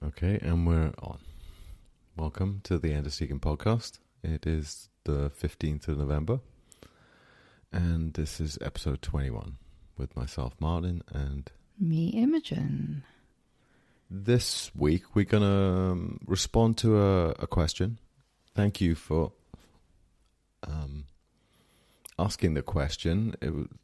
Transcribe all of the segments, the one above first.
Okay, and we're on. Welcome to the End of Seeking podcast. It is the 15th of November, and this is episode 21 with myself, Martyn, and me, Imogen. This week we're going to respond to a question. Thank you for asking the question.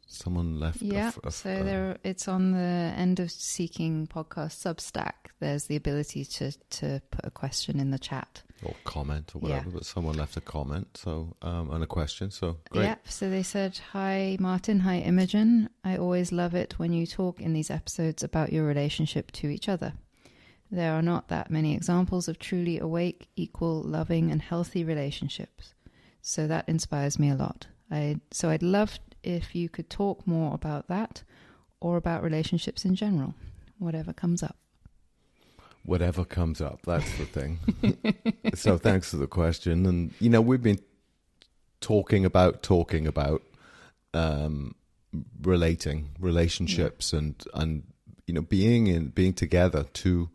Someone left. It's on the End of Seeking podcast Substack. There's the ability to put a question in the chat or comment or whatever. But someone left a comment, so and a question. So great. Yep. So they said, "Hi Martyn, hi Imogen. I always love it when you talk in these episodes about your relationship to each other. There are not that many examples of truly awake, equal, loving, and healthy relationships. So that inspires me a lot. I'd love if you could talk more about that or about relationships in general, whatever comes up." Whatever comes up, that's the thing. So thanks for the question. And, we've been talking about relationships and being together, two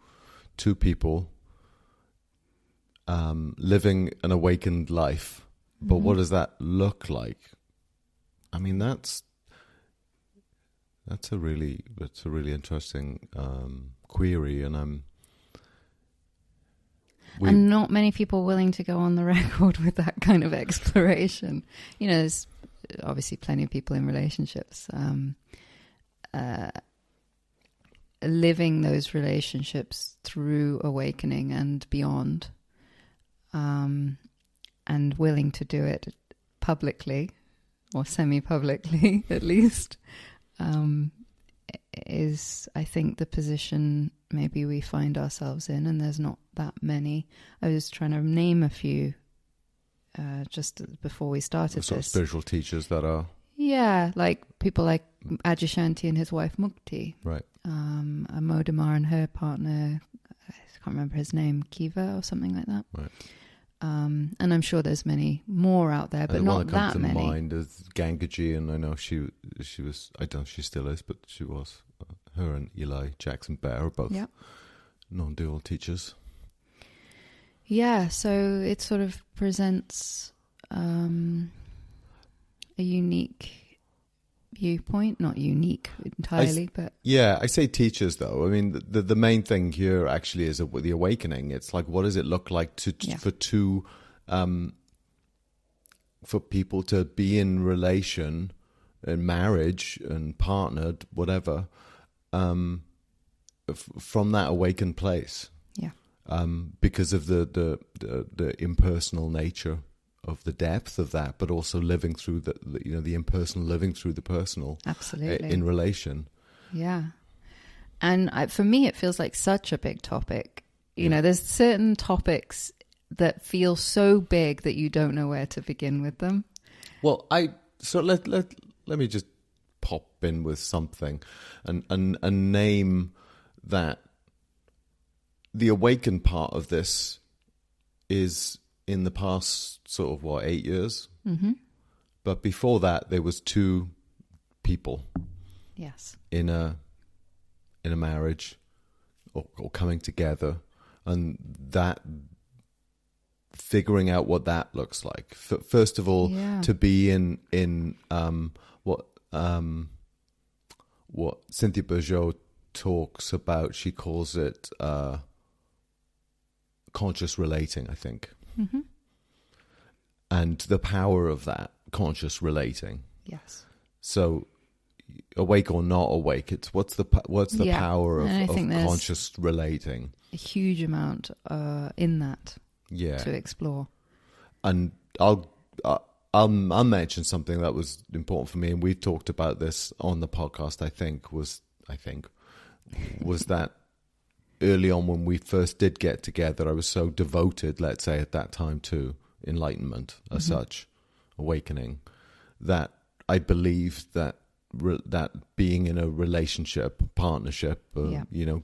people living an awakened life. But what does that look like? I mean, that's a really interesting query, and not many people willing to go on the record with that kind of exploration. There's obviously plenty of people in relationships, living those relationships through awakening and beyond, and willing to do it publicly or semi-publicly at least, is, I think, the position maybe we find ourselves in, and there's not that many. I was trying to name a few just before we started sort this. Of spiritual teachers that are... Yeah, like people like Adyashanti and his wife Mukti. Right. Amodamar and her partner, I can't remember his name, Kiva or something like that. Right. And I'm sure there's many more out there, but not that many. The one that comes to mind is Gangaji, and I know she was, I don't know if she still is, but she was, her and Eli Jackson Bear are both non-dual teachers. Yeah, so it sort of presents a unique viewpoint, not unique entirely, but... Yeah, I say teachers, though. I mean, the main thing here actually is the awakening. It's like, what does it look like for people to be in relation, in marriage and partnered, whatever, from that awakened place? Yeah. Because of the impersonal nature of the depth of that, but also living through the impersonal, living through the personal. Absolutely. In relation. Yeah. And for me, it feels like such a big topic. There's certain topics that feel so big that you don't know where to begin with them. Well, let me just pop in with something and name that the awakened part of this is in the past sort of 8 years. Mm-hmm. But before that, there was two people. Yes. In a marriage or coming together, and that figuring out what that looks like. First of all, to be in what Cynthia Bourgeot talks about, she calls it conscious relating, I think. Mm-hmm. And the power of that conscious relating. Yes. So, awake or not awake, it's what's the power of conscious relating. A huge amount in that. Yeah. To explore. And I'll mention something that was important for me, and we've talked about this on the podcast. I think was that early on when we first did get together, I was so devoted, let's say at that time, to enlightenment as such, awakening, that I believed that being in a relationship, partnership,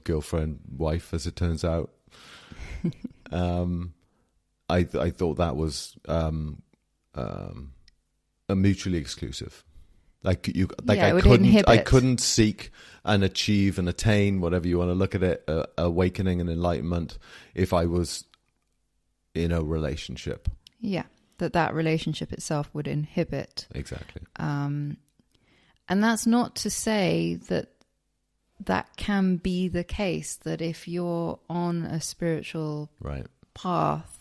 girlfriend, wife, as it turns out, I thought that was a mutually exclusive. Like Yeah, it would I inhibit. couldn't seek and achieve and attain, whatever you want to look at it, awakening and enlightenment, if I was in a relationship. Yeah, that relationship itself would inhibit. Exactly. And that's not to say that can be the case, that if you're on a spiritual Right. path,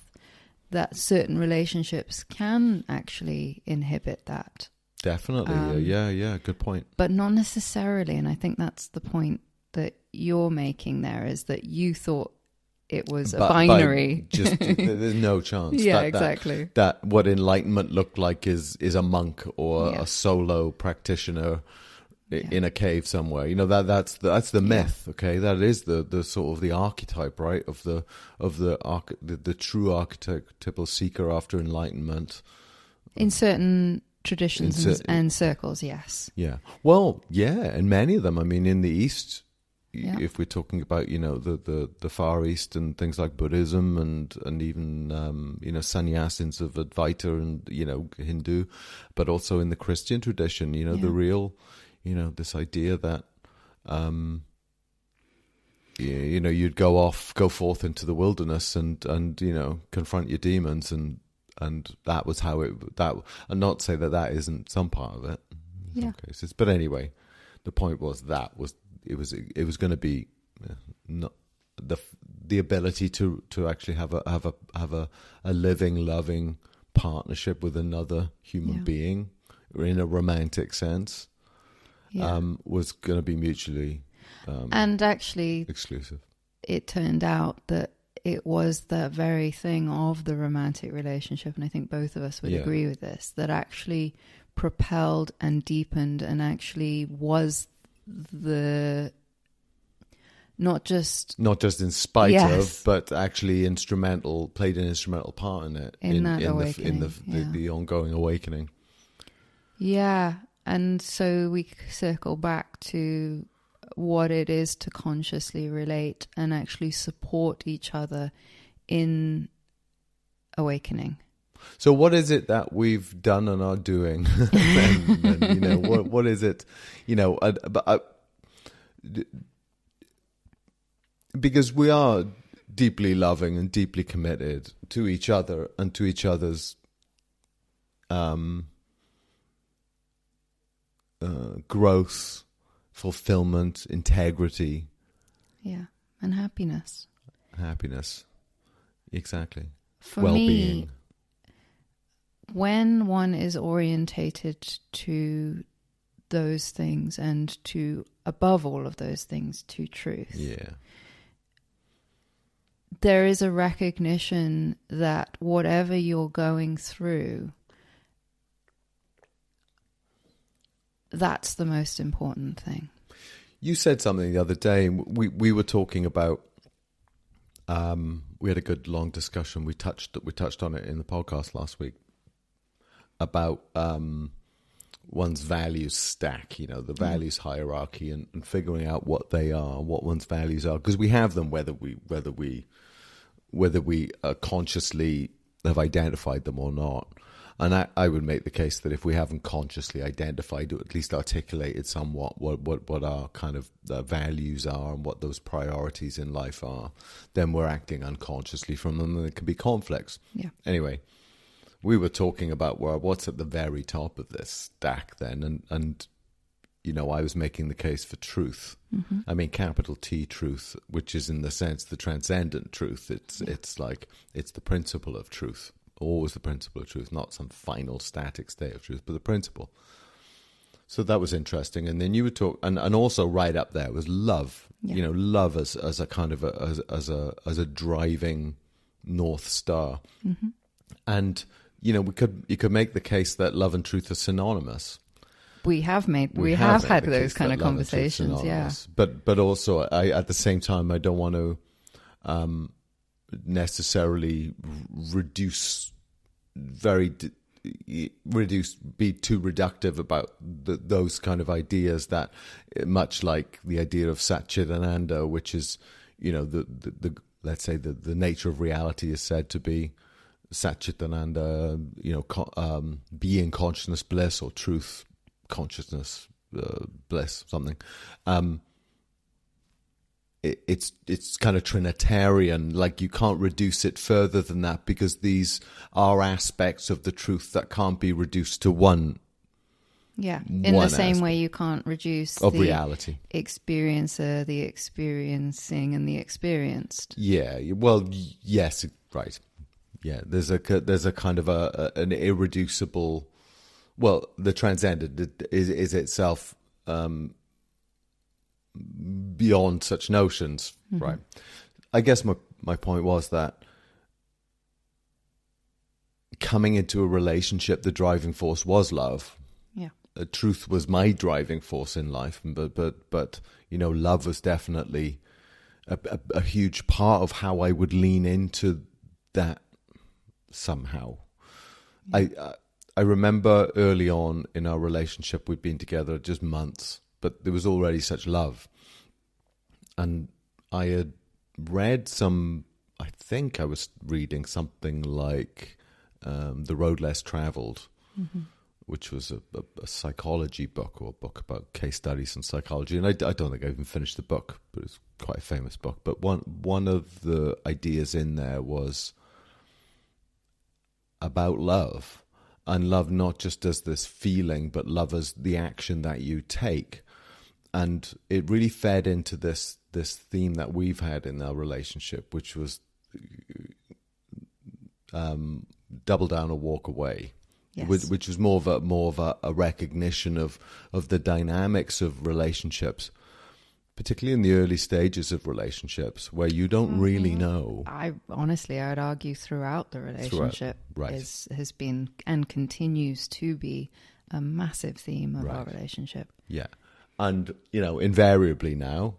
that certain relationships can actually inhibit that. Definitely. Yeah. Good point. But not necessarily. And I think that's the point that you're making there, is that you thought it was a binary. Just there's no chance. Yeah, exactly. That what enlightenment looked like is a monk or Yeah. a solo practitioner in a cave somewhere. You know, that's the myth. Okay, that is the sort of the archetype, right, of the true archetypal seeker after enlightenment. In certain traditions and circles, yes. Yeah. Well, yeah, and many of them. I mean, in the East, Yeah. if we're talking about, you know, the Far East and things like Buddhism and even you know, sannyasins of Advaita and, you know, Hindu, but also in the Christian tradition, you know, the real, you know, this idea that you know, you'd go forth into the wilderness and you know, confront your demons, and that was how and not say that isn't some part of it in some cases, but anyway, the point was it was going to be not the ability to actually have a living, loving partnership with another human being in a romantic sense. Was going to be mutually and actually exclusive. It turned out that it was the very thing of the romantic relationship, and I think both of us would agree with this, that actually propelled and deepened and actually was the not just in spite of, but actually played an instrumental part in it, in the ongoing awakening. Yeah. And so we circle back to what it is to consciously relate and actually support each other in awakening. So what is it that we've done and are doing? and, you know, what is it, you know, because we are deeply loving and deeply committed to each other and to each other's growth, fulfillment, integrity. Yeah, and happiness. Exactly. For well-being. me, when one is orientated to those things and to, above all of those things, to truth. Yeah. There is a recognition that whatever you're going through, that's the most important thing. You said something the other day. We were talking about. We had a good long discussion. We touched on it in the podcast last week about one's values stack. You know, the values hierarchy and figuring out what they are, what one's values are, because we have them whether we consciously have identified them or not. And I would make the case that if we haven't consciously identified or at least articulated somewhat what our kind of values are and what those priorities in life are, then we're acting unconsciously from them, and there can be conflicts. Yeah. Anyway, we were talking about what's at the very top of this stack then, and you know, I was making the case for truth. Mm-hmm. I mean, capital T truth, which is in the sense the transcendent truth. It's like it's the principle of truth. Always the principle of truth, not some final static state of truth, but the principle. So that was interesting. And then you would talk, and also right up there was love. Yeah. You know, love as a kind of as a driving North Star. Mm-hmm. And you know, you could make the case that love and truth are synonymous. We have had those kind of conversations, yeah. But also, at the same time, I don't want to necessarily be too reductive about those kind of ideas, that much like the idea of Satchitananda, which is, you know, the let's say the nature of reality is said to be Satchitananda, you know, being consciousness, bliss, or truth consciousness, bliss, something. It's kind of Trinitarian, like you can't reduce it further than that, because these are aspects of the truth that can't be reduced to one. Yeah, in the same way you can't reduce the reality, experiencer, the experiencing, and the experienced. Yeah, well, yes, right. Yeah, there's a kind of an irreducible. Well, the transcendent is itself beyond such notions, right? I guess my point was that coming into a relationship, the driving force was love. Yeah. Truth was my driving force in life, but love was definitely a huge part of how I would lean into that somehow. Yeah. I remember early on in our relationship, we'd been together just months, but there was already such love. And I had read I think I was reading something like The Road Less Traveled, which was a psychology book, or a book about case studies in psychology. And I don't think I even finished the book, but it's quite a famous book. But one of the ideas in there was about love, and love not just as this feeling, but love as the action that you take. And it really fed into this theme that we've had in our relationship, which was double down or walk away. Yes. Which was more of a recognition of the dynamics of relationships, particularly in the early stages of relationships, where you don't really know. I would argue throughout the relationship has been and continues to be a massive theme of our relationship. Yeah, and invariably now,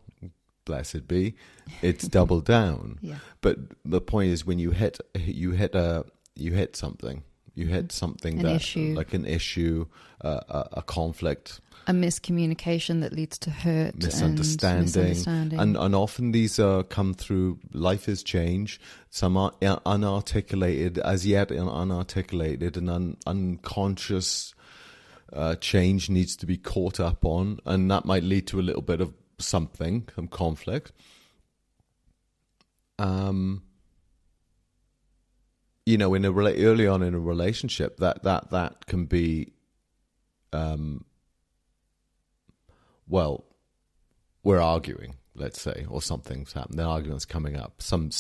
blessed be, it's doubled down. Yeah. But the point is, when you hit something. You hit something an issue, a conflict, a miscommunication that leads to hurt, misunderstanding. And often these come through. Life is change. Some are unarticulated, as yet unarticulated, and unconscious change needs to be caught up on, and that might lead to a little bit of some conflict. Early on in a relationship, that can be, we're arguing, let's say, or something's happened. The argument's coming up, some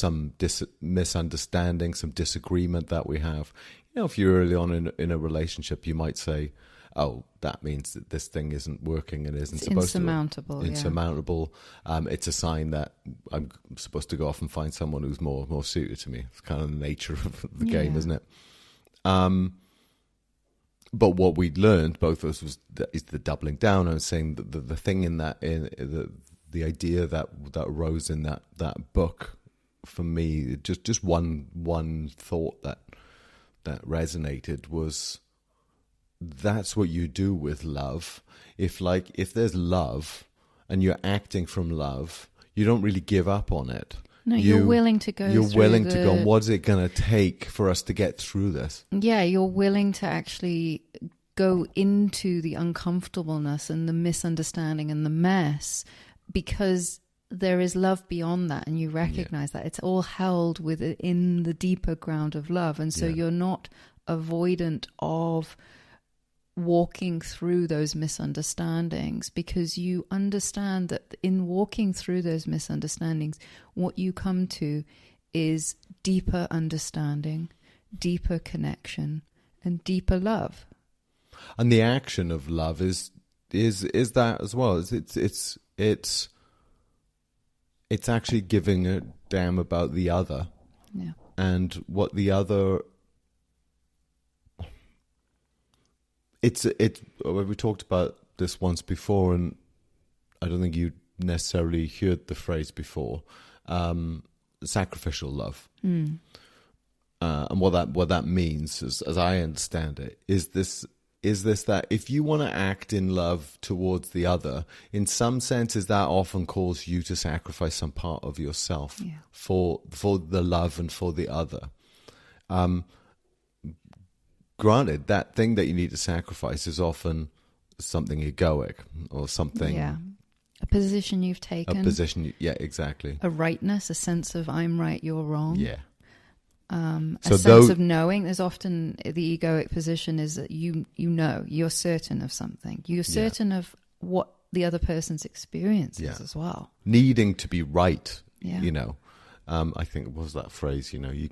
misunderstanding, some disagreement that we have. If you're early on in a relationship, you might say, "Oh, that means that this thing isn't working and isn't supposed to be insurmountable. It's a sign that I'm supposed to go off and find someone who's more suited to me." It's kind of the nature of the game, isn't it? But what we'd learned, both of us, is the doubling down. I was saying the thing in that, the idea that arose in that book, for me, just one thought that resonated was, that's what you do with love. If there's love and you're acting from love, you don't really give up on it. No, you're willing to go. You're willing to go. What's it going to take for us to get through this? Yeah, you're willing to actually go into the uncomfortableness and the misunderstanding and the mess, because there is love beyond that, and you recognize that it's all held within the deeper ground of love, and so you're not avoidant of walking through those misunderstandings, because you understand that in walking through those misunderstandings, what you come to is deeper understanding, deeper connection, and deeper love. And the action of love is that as well. It's actually giving a damn about the other, and what the other. We talked about this once before, and I don't think you necessarily heard the phrase before. Sacrificial love, and what that means, as I understand it, is this that if you want to act in love towards the other, in some senses, that often calls you to sacrifice some part of yourself for the love and for the other. Granted, that thing that you need to sacrifice is often something egoic or something. Yeah. A position you've taken. A position, yeah, exactly. A rightness, a sense of I'm right, you're wrong. Yeah. A sense of knowing. There's often the egoic position is that you know, you're certain of something. You're certain of what the other person's experience is as well. Needing to be right, yeah. you know. I think, what was that phrase, you know, you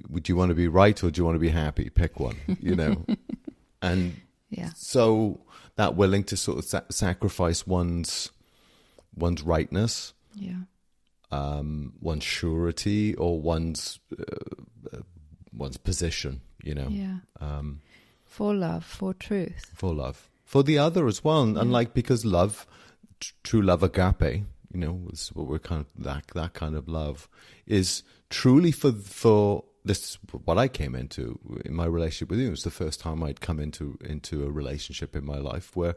would you want to be right or do you want to be happy? Pick one, you know. And so that willing to sort of sacrifice one's rightness, one's surety, or one's position, you know. Yeah. For love, for truth. For love. For the other as well. And like, because love, true love, agape, you know, is what we're kind of, that kind of love is truly for this, what I came into in my relationship with you. It was the first time I'd come into a relationship in my life where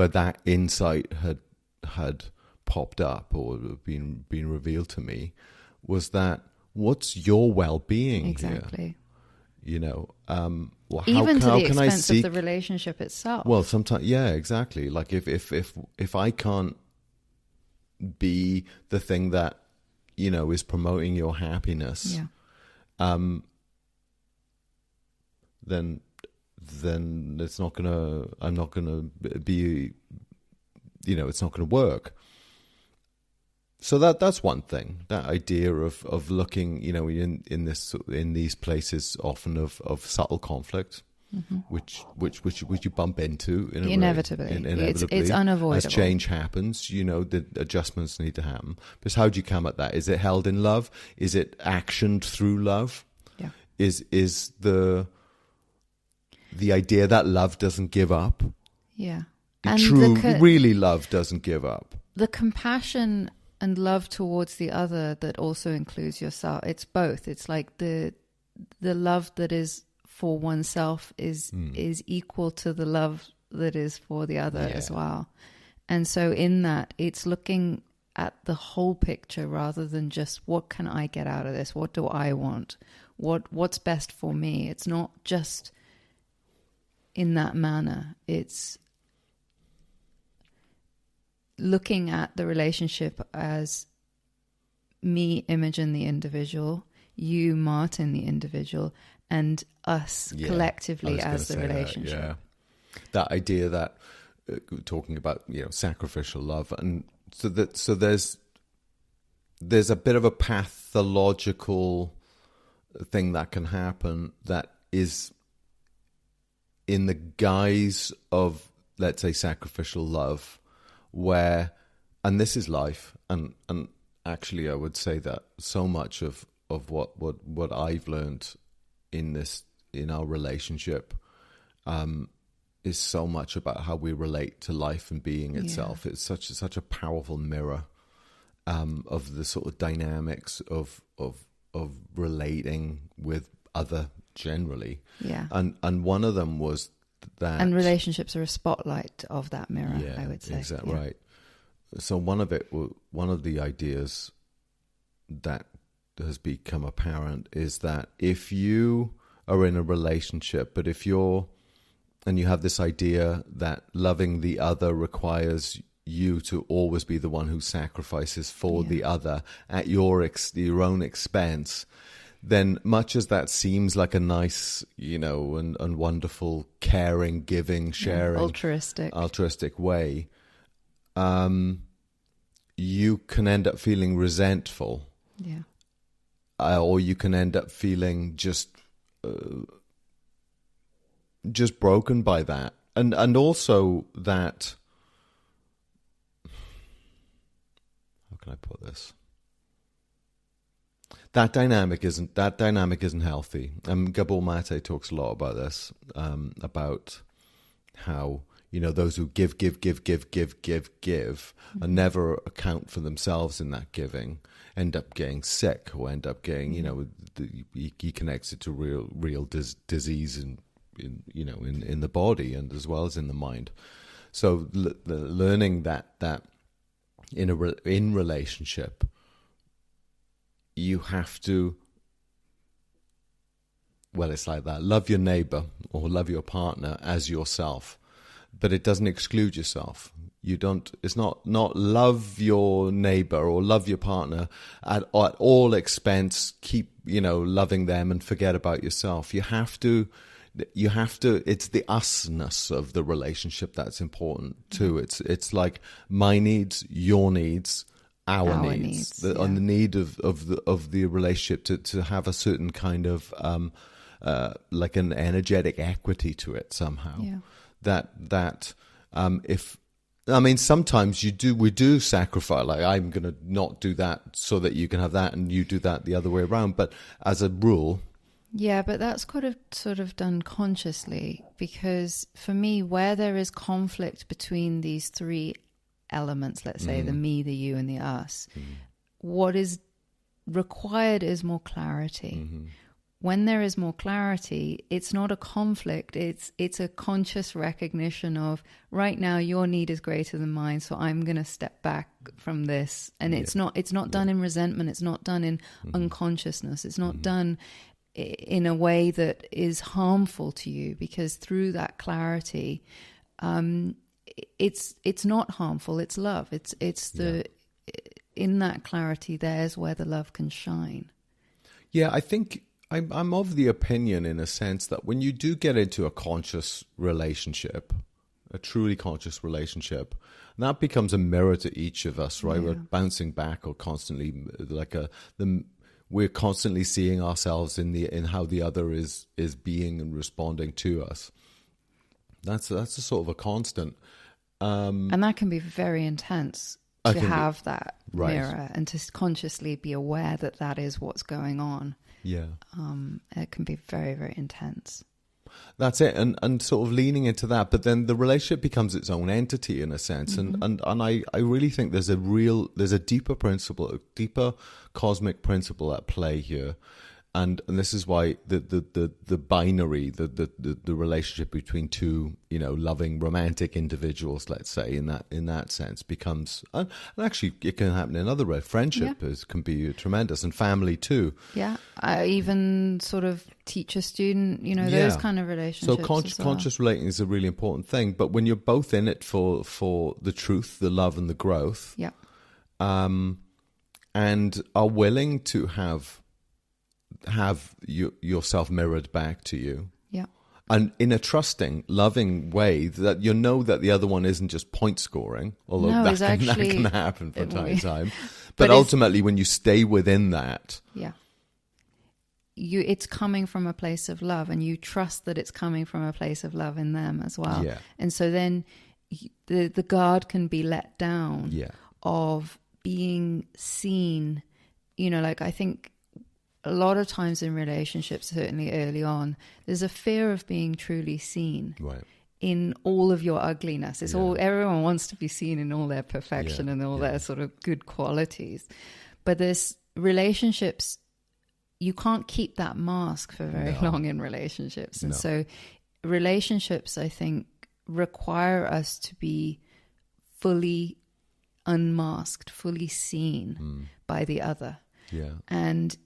that insight had popped up or been revealed to me, was that what's your well-being exactly here? You know, well, even to the can expense of the relationship itself. Well, sometimes, yeah, exactly. Like if I can't be the thing that, you know, is promoting your happiness, then it's not gonna. I'm not gonna be. You know, it's not gonna work. So that's one thing. That idea of looking, you know, in these places often of subtle conflict, which you bump into inevitably. It's unavoidable. As change happens, you know, the adjustments need to happen. Because how do you come at that? Is it held in love? Is it actioned through love? Yeah. Is the idea that love doesn't give up? Yeah. And really love doesn't give up. The compassion and love towards the other that also includes yourself. It's both. It's like the love that is for oneself is equal to the love that is for the other as well. And so in that, it's looking at the whole picture rather than just what can I get out of this? What do I want? What's best for me? It's not just in that manner. It's looking at the relationship as me, Imogen, the individual, you, Martyn, the individual, and us collectively as the relationship. That idea that talking about, you know, sacrificial love, and so there's a bit of a pathological thing that can happen that is in the guise of, let's say, sacrificial love, where, and this is life, and actually I would say that so much of what I've learned in our relationship is so much about how we relate to life and being itself. It's such a powerful mirror of the sort of dynamics of relating with other generally. Yeah. And one of them was that, and relationships are a spotlight of that mirror, I would say. Exactly right. So one of the ideas that has become apparent is that if you are in a relationship, but if you have this idea that loving the other requires you to always be the one who sacrifices for the other at your own expense, then much as that seems like a nice, you know, and wonderful, caring, giving, sharing, altruistic way, you can end up feeling resentful. Yeah. Or you can end up feeling just broken by that. And also that, how can I put this? That dynamic isn't healthy. Gabor Mate talks a lot about this, about how, you know, those who give and never account for themselves in that giving end up getting sick, or end up getting, you know, he connects it to real disease in the body and as well as in the mind. So learning that in relationship, you have to well, it's like that. Love your neighbor or love your partner as yourself, but it doesn't exclude yourself. You don't. It's not love your neighbor or love your partner at all expense. Keep loving them and forget about yourself. You have to. It's the usness of the relationship that's important too. It's like my needs, your needs, our needs, on the need of the relationship to have a certain kind of like an energetic equity to it somehow. Yeah. If I mean, sometimes we do sacrifice, like I'm going to not do that so that you can have that and you do that the other way around. But as a rule. Yeah, but that's sort of done consciously, because for me, where there is conflict between these three elements, let's say the me, the you, and the us, what is required is more clarity. When there is more clarity, it's not a conflict. It's a conscious recognition of, right now your need is greater than mine, so I'm going to step back from this. And it's not done in resentment. It's not done in unconsciousness. It's not done in a way that is harmful to you, because through that clarity, it's not harmful. It's love. In that clarity, there's where the love can shine. Yeah, I think I'm of the opinion, in a sense, that when you do get into a conscious relationship, a truly conscious relationship, that becomes a mirror to each of us, right? Yeah. We're bouncing back or constantly we're constantly seeing ourselves in how the other is being and responding to us. That's a sort of a constant. And that can be very intense to have that mirror and to consciously be aware that is what's going on. Yeah. It can be very, very intense. That's it, and sort of leaning into that, but then the relationship becomes its own entity in a sense, and I really think there's a deeper principle, a deeper cosmic principle at play here, and this is why the binary, the relationship between two loving romantic individuals, let's say, in that sense becomes, and actually it can happen in other ways. Friendship can be tremendous, and family too. Yeah, even sort of teacher-student, those kind of relationships. So conscious relating is a really important thing. But when you're both in it for the truth, the love, and the growth, and are willing to have yourself mirrored back to you, and in a trusting, loving way, that you know that the other one isn't just point scoring, although that can happen from time to time. But ultimately, when you stay within that, it's coming from a place of love, and you trust that it's coming from a place of love in them as well. Yeah. And so then the guard can be let down of being seen. I think a lot of times in relationships, certainly early on, there's a fear of being truly seen in all of your ugliness. It's everyone wants to be seen in all their perfection and all their sort of good qualities. But there's relationships, you can't keep that mask for very long in relationships. And so relationships, I think, require us to be fully unmasked, fully seen by the other. Yeah. And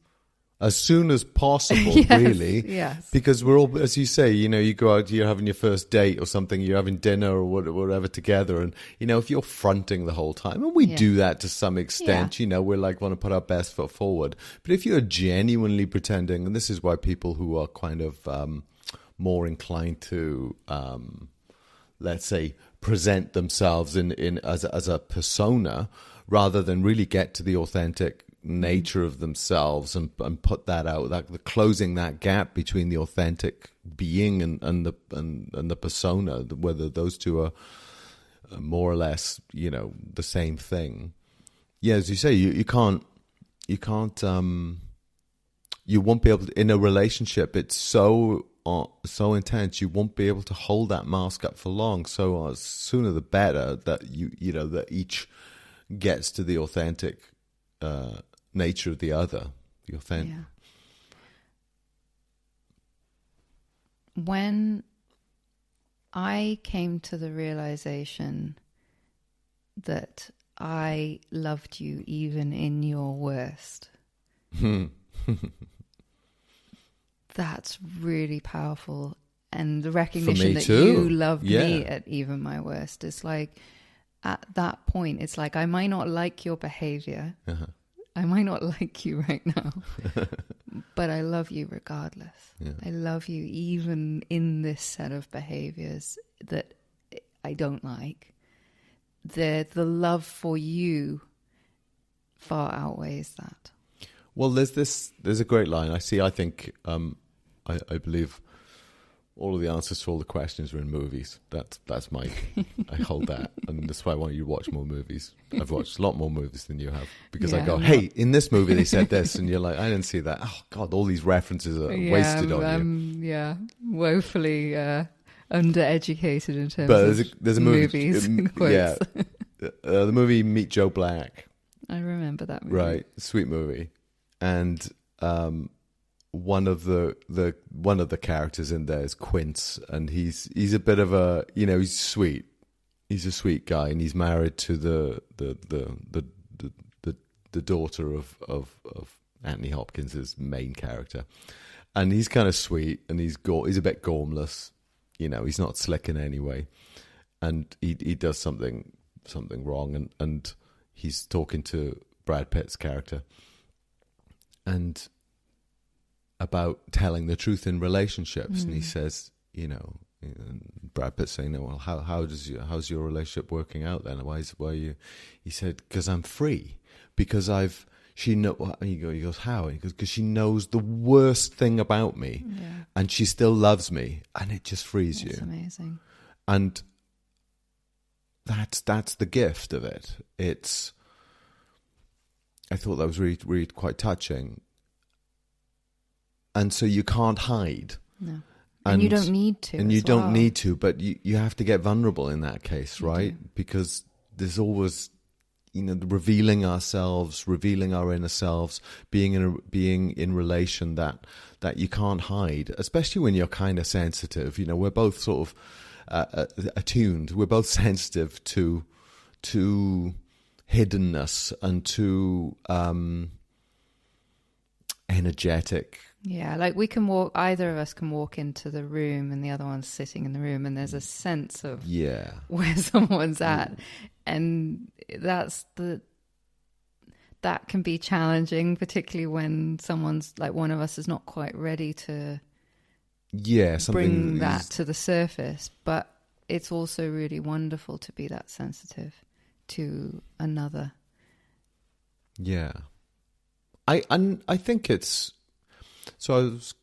as soon as possible, really. Yes. Because we're all, as you say, you go out, you're having your first date or something, you're having dinner or whatever together. And, if you're fronting the whole time, and we do that to some extent, we're like, want to put our best foot forward. But if you're genuinely pretending, and this is why people who are kind of more inclined to, let's say, present themselves in as a persona, rather than really get to the authentic nature of themselves and put that out, like the closing that gap between the authentic being and the persona, whether those two are more or less the same thing. As you say, you won't be able to, in a relationship, it's so intense, you won't be able to hold that mask up for long. So sooner the better that that each gets to the authentic nature of the other, the authentic. Yeah. When I came to the realization that I loved you even in your worst, That's really powerful. And the recognition that too. you loved Yeah. me at even my worst is like, at that point, it's like, I might not like your behavior. Uh-huh. I might not like you right now, but I love you regardless. Yeah. I love you even in this set of behaviors that I don't like. The love for you far outweighs that. Well, there's a great line. I think, I believe all of the answers to all the questions are in movies. That's my, I hold that. And that's why I want you to watch more movies. I've watched a lot more movies than you have. Because I go, hey, in this movie they said this. And you're like, I didn't see that. Oh, God, all these references are wasted on you. Yeah, woefully undereducated in terms But of there's a movie. movies. Yeah. The movie Meet Joe Black. I remember that movie. Right. Sweet movie. And one of the characters in there is Quince, and he's a bit of a, he's sweet. He's a sweet guy, and he's married to the daughter of Anthony Hopkins' main character, and he's kind of sweet, and he's a bit gormless, he's not slick in any way, and he does something wrong, and he's talking to Brad Pitt's character, and about telling the truth in relationships, and he says, Brad Pitt saying, "Well, how's your relationship working out then? Why are you?" He said, "Because I'm free. Because he goes, how? And he goes, because she knows the worst thing about me, and she still loves me, and it just frees you." That's amazing. And that's the gift of it. I thought that was really, really quite touching. And so you can't hide. No. And you don't need to. And you don't need to, but you have to get vulnerable in that case, right? Because there's always, revealing ourselves, revealing our inner selves, being in relation that you can't hide, especially when you're kind of sensitive. We're both sort of attuned. We're both sensitive to hiddenness and to energetic. Yeah, like either of us can walk into the room and the other one's sitting in the room, and there's a sense of where someone's at. And that can be challenging, particularly when someone's like, one of us is not quite ready to bring that to the surface. But it's also really wonderful to be that sensitive to another. Yeah. I think it's, so I was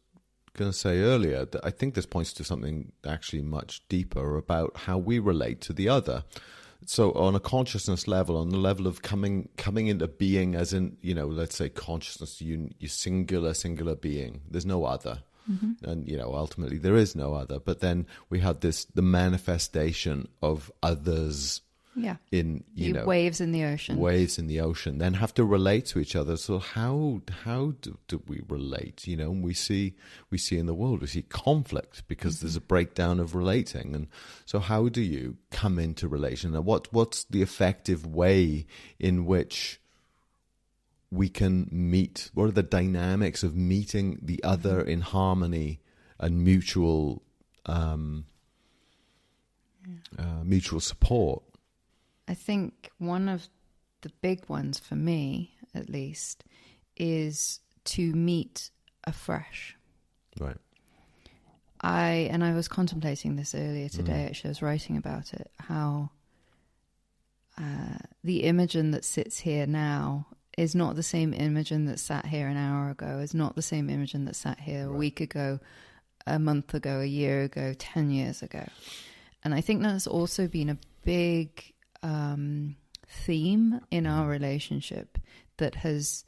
going to say earlier that I think this points to something actually much deeper about how we relate to the other. So on a consciousness level, on the level of coming into being, as in, let's say consciousness, you singular being, there's no other. Mm-hmm. And, ultimately there is no other. But then we have the manifestation of others. Yeah. In waves in the ocean. Then have to relate to each other. So how do we relate? And we see in the world, we see conflict because there's a breakdown of relating. And so how do you come into relation? And what's the effective way in which we can meet? What are the dynamics of meeting the other in harmony and mutual support? I think one of the big ones for me, at least, is to meet afresh. Right. I was contemplating this earlier today. Actually, I was writing about it. How the Imogen that sits here now is not the same Imogen that sat here an hour ago. Is not the same Imogen that sat here a week ago, a month ago, a year ago, 10 years ago. And I think that's also been a big theme in our relationship that has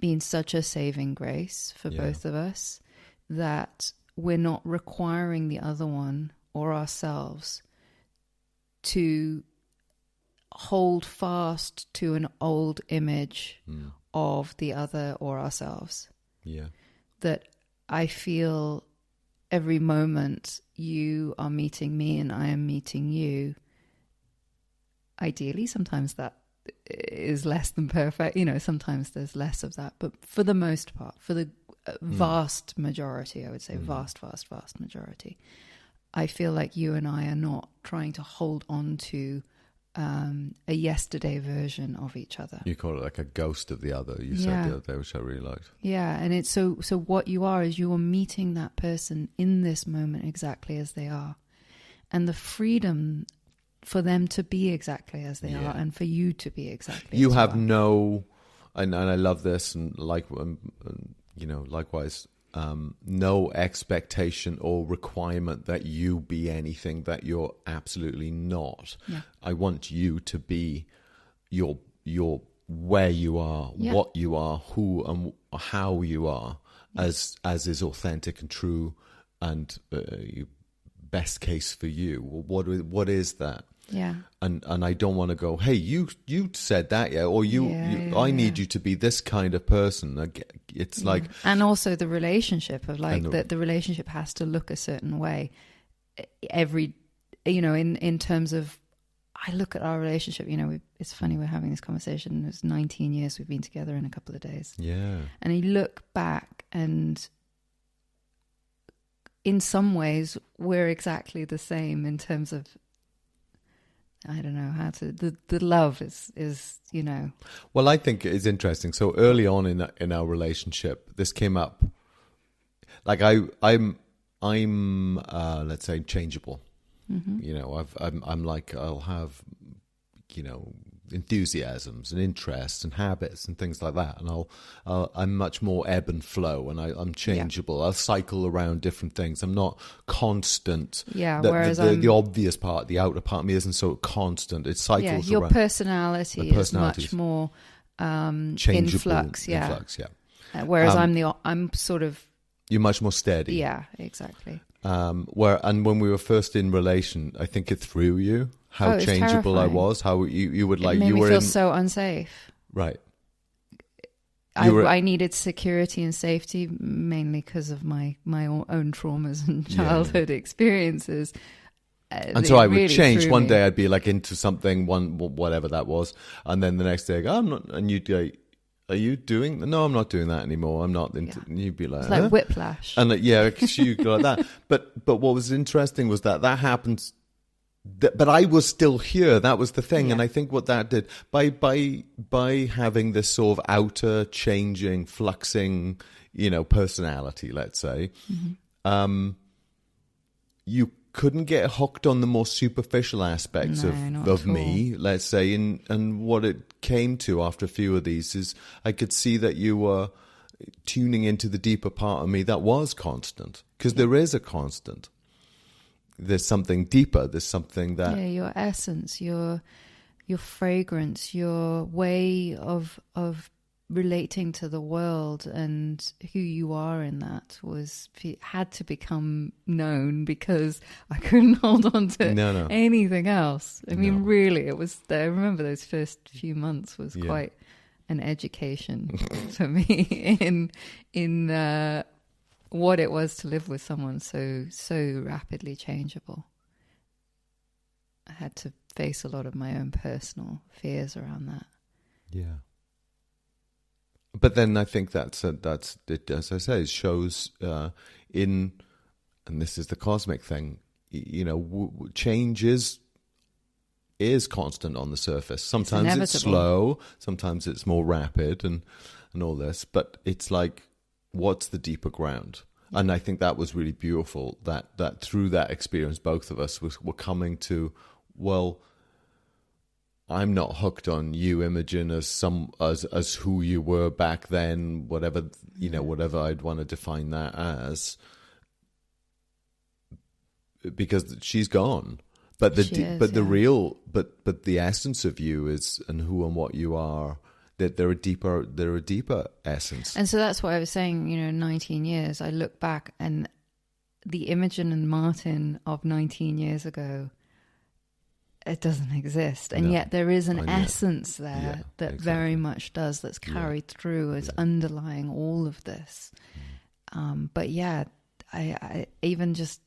been such a saving grace for both of us, that we're not requiring the other one or ourselves to hold fast to an old image of the other or ourselves. Yeah. That I feel every moment you are meeting me and I am meeting you. Ideally, sometimes that is less than perfect. Sometimes there's less of that. But for the most part, for the vast majority, I would say, vast majority, I feel like you and I are not trying to hold on to a yesterday version of each other. You call it like a ghost of the other. You said the other day, which I really liked. Yeah, and it's so what you are is you are meeting that person in this moment exactly as they are. And the freedom for them to be exactly as they are and for you to be exactly you as have you are. no, and I love this, and likewise, no expectation or requirement that you be anything that you're absolutely not. Yeah. I want you to be your where you are, what you are, who and how you are, as is authentic and true, and best case for you. What is that? Yeah. And I don't want to go, hey, you said that, or I need you to be this kind of person. It's like, and also the relationship of like the relationship has to look a certain way. In terms of, I look at our relationship. It's funny we're having this conversation. It's 19 years we've been together in a couple of days. Yeah. And you look back, and in some ways we're exactly the same in terms of, I don't know how to. The love is. Well, I think it's interesting. So early on in our relationship, this came up. Like I'm let's say changeable. Mm-hmm. I'm like, I'll have enthusiasms and interests and habits and things like that, and I'm much more ebb and flow, and I'm changeable. I'll cycle around different things. I'm not constant. Whereas the obvious part, the outer part of me, isn't so constant. It cycles your around. personality is much more changeable, in flux. Whereas I'm sort of, you're much more steady. Yeah, exactly. And when we were first in relation, I think it threw you how changeable terrifying. I was. How you would like, it made you me were feel so unsafe. Right. I needed security and safety, mainly because of my own traumas and childhood experiences. And so I would change. One day I'd be like into something, whatever that was, and then the next day I go, I'm not, and you'd go, are you doing? No, I'm not doing that anymore. I'm not into. And you'd be like, it's like whiplash. And you go like that. But what was interesting was that happened. But I was still here. That was the thing, and I think what that did by having this sort of outer changing, fluxing, personality, let's say, you couldn't get hooked on the more superficial aspects of me, let's say, and what it came to after a few of these is I could see that you were tuning into the deeper part of me that was constant, because there is a constant. There's something deeper. There's something that your essence, your fragrance, your way of relating to the world and who you are in that had to become known, because I couldn't hold on to anything else. I mean, really, it was. I remember those first few months was quite an education for me in what it was to live with someone so rapidly changeable. I had to face a lot of my own personal fears around that. Yeah. But then I think that's it. As I say, it shows and this is the cosmic thing. Change is constant on the surface. Sometimes it's slow, sometimes it's more rapid, and all this. But it's like, what's the deeper ground? And I think that was really beautiful. That through that experience, both of us were coming to, well, I'm not hooked on you, Imogen, as who you were back then, whatever I'd want to define that as, because she's gone. But the essence of you is, and who and what you are, that they're a deeper essence. And so that's what I was saying, 19 years, I look back and the Imogen and Martyn of 19 years ago, it doesn't exist. And yet there is an essence there that very much does, that's carried through as underlying all of this. But I even just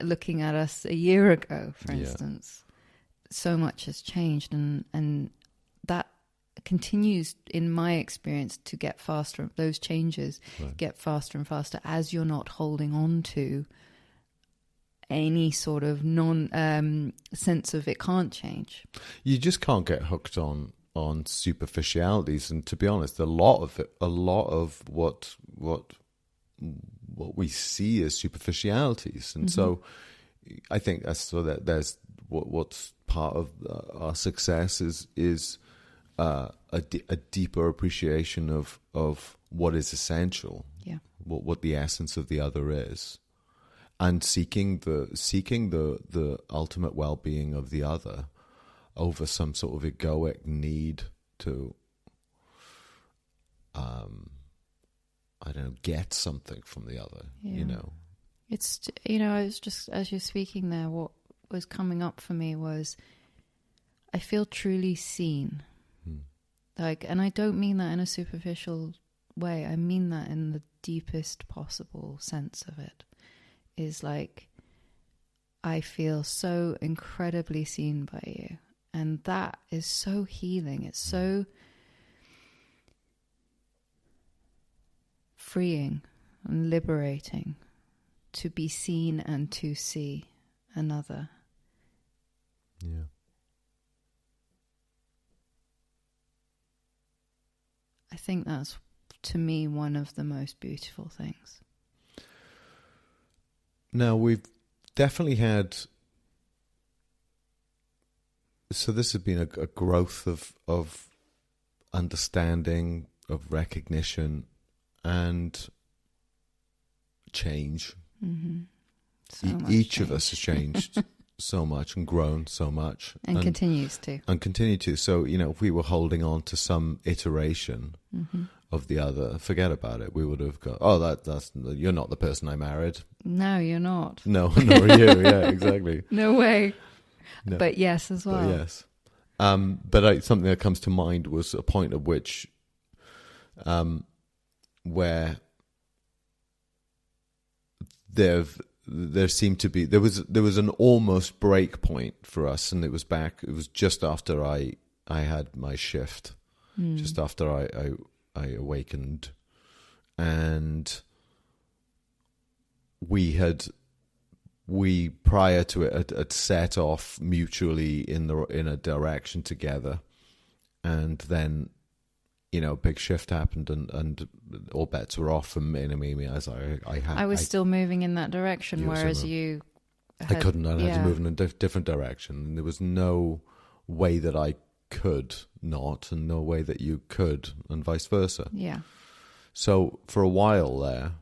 looking at us a year ago, for instance, so much has changed, and that continues, in my experience, to get faster. Those changes Right. get faster and faster as you're not holding on to any sort of sense of it can't change. You just can't get hooked on superficialities, and to be honest, a lot of what we see as superficialities, and so I think there's what's part of our success is a deeper appreciation of what is essential, what the essence of the other is, and seeking the ultimate well-being of the other over some sort of egoic need to I don't know, get something from the other. It's, I was just, as you're speaking there, what was coming up for me was I feel truly seen. And I don't mean that in a superficial way. I mean that in the deepest possible sense of it. Is like, I feel so incredibly seen by you. And that is so healing. It's so freeing and liberating to be seen and to see another. Yeah. I think that's, to me, one of the most beautiful things. Now, we've definitely had... So this has been a growth of understanding, of recognition, and change. So Each change. of us has changed so much and grown so much. And continues to. And continue to. So, if we were holding on to some iteration of the other, forget about it. We would have got, that's you're not the person I married. No, you're not. No, nor are you. Yeah, exactly. No way. No. But yes as well. But yes. But something that comes to mind was a point at which where there seemed to be, there was an almost break point for us, and it was just after I had my shift, just after I awakened, and we prior to it had set off mutually in a direction together, and then big shift happened, and all bets were off for me. As I was still moving in that direction, whereas you I couldn't. I had to move in a different direction, and there was no way that I could not, and no way that you could, and vice versa. Yeah. So for a while there,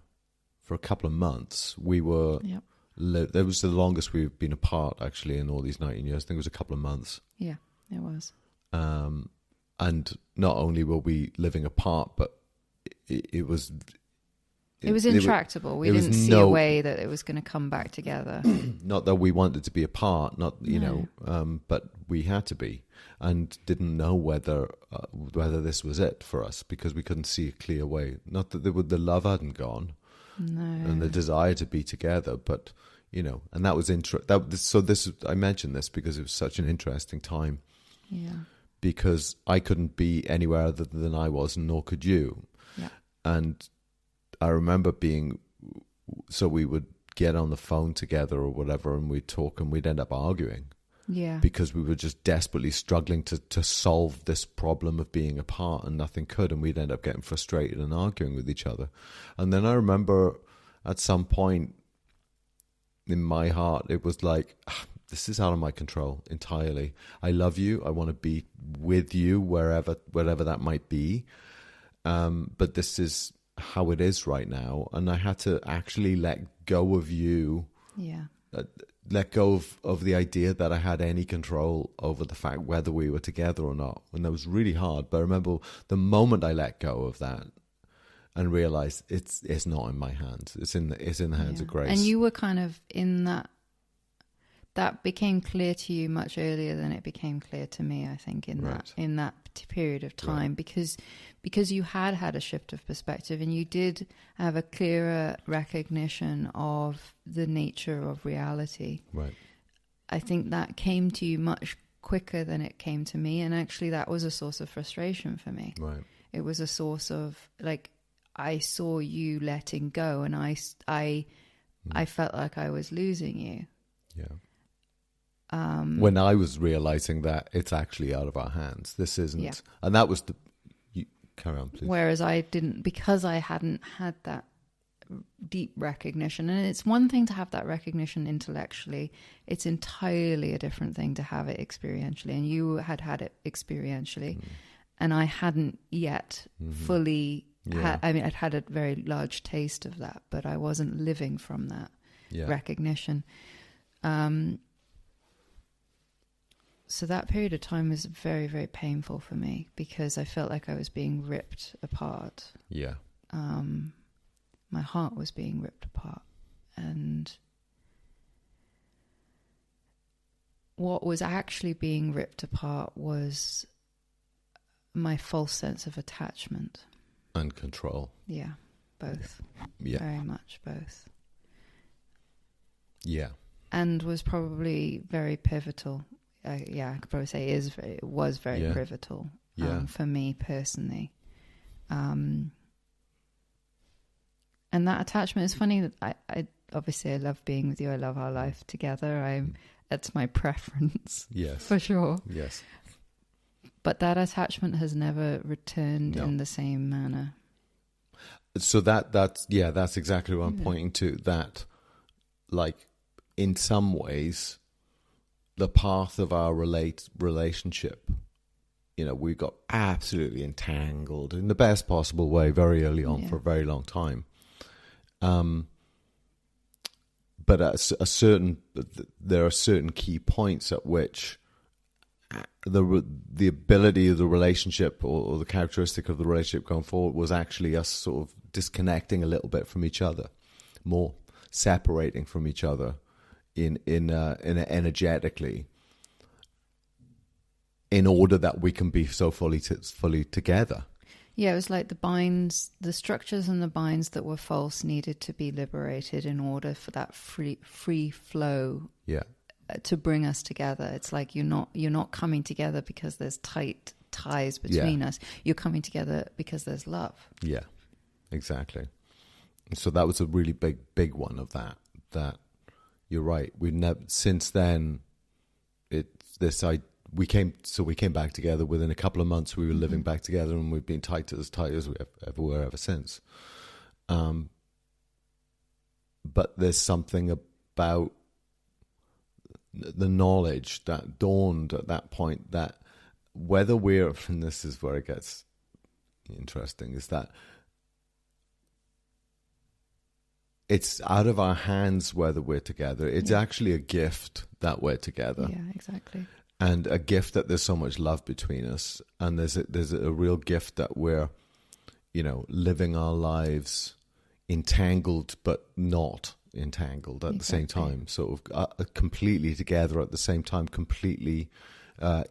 for a couple of months, we were. Yep. That was the longest we've been apart, actually, in all these 19 years. I think it was a couple of months. Yeah, it was. And not only were we living apart, but it was... It was intractable. We didn't see a way that it was going to come back together. Not that we wanted to be apart, but we had to be, and didn't know whether this was it for us, because we couldn't see a clear way. Not that the love hadn't gone, and the desire to be together, but and that was I mentioned this because it was such an interesting time. Yeah. Because I couldn't be anywhere other than I was, and nor could you. Yeah. And I remember so we would get on the phone together or whatever, and we'd talk, and we'd end up arguing. Yeah. Because we were just desperately struggling to solve this problem of being apart, and nothing could, and we'd end up getting frustrated and arguing with each other. And then I remember at some point in my heart, it was like, this is out of my control entirely. I love you. I want to be with you wherever that might be. But this is how it is right now. And I had to actually let go of you. Yeah. Let go of the idea that I had any control over the fact whether we were together or not. And that was really hard. But I remember the moment I let go of that and realized it's not in my hands. It's in the hands of Grace. And you were kind of in that became clear to you much earlier than it became clear to me, I think, in that period of time, because you had a shift of perspective, and you did have a clearer recognition of the nature of reality. Right. I think that came to you much quicker than it came to me. And actually that was a source of frustration for me. Right. It was a source of, like, I saw you letting go, and I felt like I was losing you. Yeah. When I was realizing that it's actually out of our hands. This isn't. Yeah. And that was you carry on, please. Whereas I didn't, because I hadn't had that deep recognition. And it's one thing to have that recognition intellectually. It's entirely a different thing to have it experientially. And you had it experientially. And I hadn't yet fully I'd had a very large taste of that, but I wasn't living from that recognition. So that period of time was very, very painful for me because I felt like I was being ripped apart. Yeah. My heart was being ripped apart. And what was actually being ripped apart was my false sense of attachment. And control. Yeah, both. Yeah. Very much both. Yeah. And was probably very pivotal. I could probably say it was very pivotal for me personally. And that attachment is funny that I obviously I love being with you. I love our life together. That's my preference. Yes. For sure. Yes. But that attachment has never returned in the same manner. So that's exactly what I'm pointing to. That, like, in some ways, the path of our relationship, we got absolutely entangled in the best possible way very early on for a very long time. But there are certain key points at which the ability of the relationship or the characteristic of the relationship going forward was actually us sort of disconnecting a little bit from each other, more separating from each other in energetically, in order that we can be so fully together. Yeah, it was like the structures and the binds that were false needed to be liberated in order for that free flow. Yeah. To bring us together. It's like you're not coming together because there's tight ties between us. You're coming together because there's love. Yeah, exactly. So that was a really big one of that you're right. We never since then. We came back together within a couple of months. We were living back together, and we've been tight as we ever were ever since. But there's something about the knowledge that dawned at that point that whether we're, and this is where it gets interesting, is that it's out of our hands whether we're together. It's actually a gift that we're together. Yeah, exactly. And a gift that there's so much love between us. And there's a real gift that we're, living our lives entangled but not entangled at the same time, sort of completely together at the same time, completely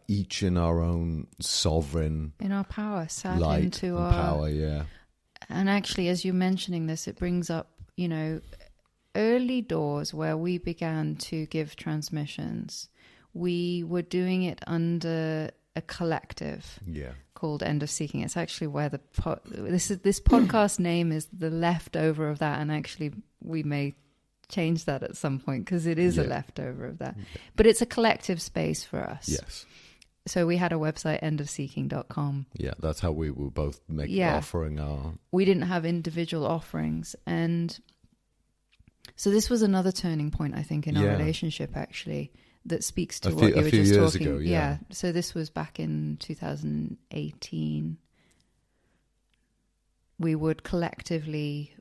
each in our own sovereign, in our power, sat light into and our power. Yeah. And actually, as you're mentioning this, it brings up early doors where we began to give transmissions. We were doing it under a collective called End of Seeking. It's actually where this podcast name is the leftover of that, and actually we may change that at some point because it is a leftover of that. But it's a collective space for us. Yes. So we had a website, endofseeking.com. Yeah, that's how we were both offering our... We didn't have individual offerings. And so this was another turning point, I think, in our relationship, actually, that speaks to what you were just talking about. Yeah. So this was back in 2018. We would collectively...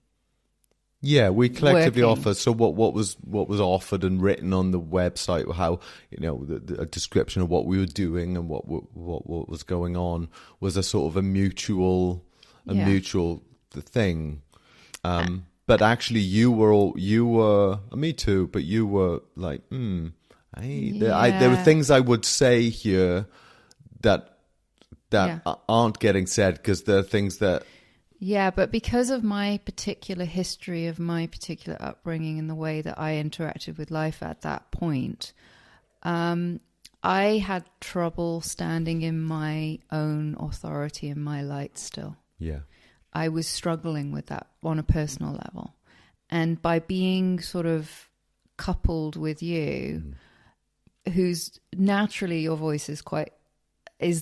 Yeah, we collectively offer. So what was offered and written on the website, how a description of what we were doing and what was going on was a sort of a mutual thing. But actually, you were me too. But you were like, there were things I would say here that aren't getting said because there are things that. Yeah, but because of my particular history, of my particular upbringing and the way that I interacted with life at that point, I had trouble standing in my own authority and my light still. Yeah. I was struggling with that on a personal level. And by being sort of coupled with you, who's naturally your voice is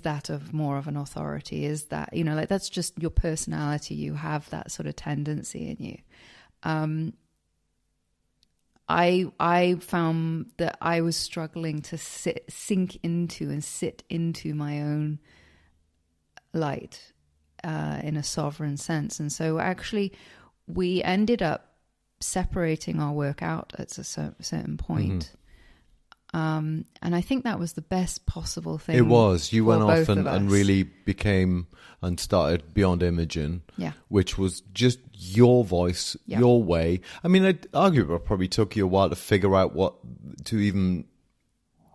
that of more of an authority, is that, you know, like that's just your personality. You have that sort of tendency in you. I found that I was struggling to sink into and sit into my own light in a sovereign sense. And so actually we ended up separating our work out at a certain point. And I think that was the best possible thing. It was. You went off of and really became and started Beyond Imogen, yeah, which was just your voice, yeah, your way. I mean, I'd argue it probably took you a while to figure out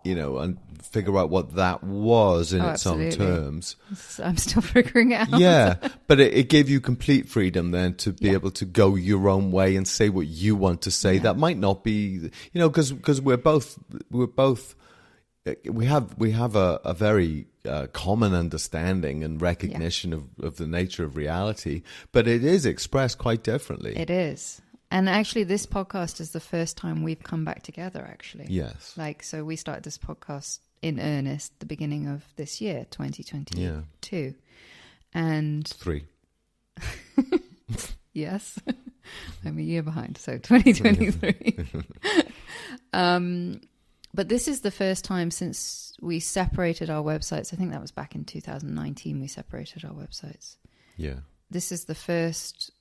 and figure out what that was in its own terms. I'm still figuring it out. Yeah, but it gave you complete freedom then to be able to go your own way and say what you want to say. That might not be, because we have a very common understanding and recognition of the nature of reality, but it is expressed quite differently. It is. And actually, this podcast is the first time we've come back together, actually. Yes. So we started this podcast in earnest the beginning of this year, 2022. Yeah. And 3. Yes. I'm a year behind, so 2023. But this is the first time since we separated our websites. I think that was back in 2019 we separated our websites. Yeah. This is the first...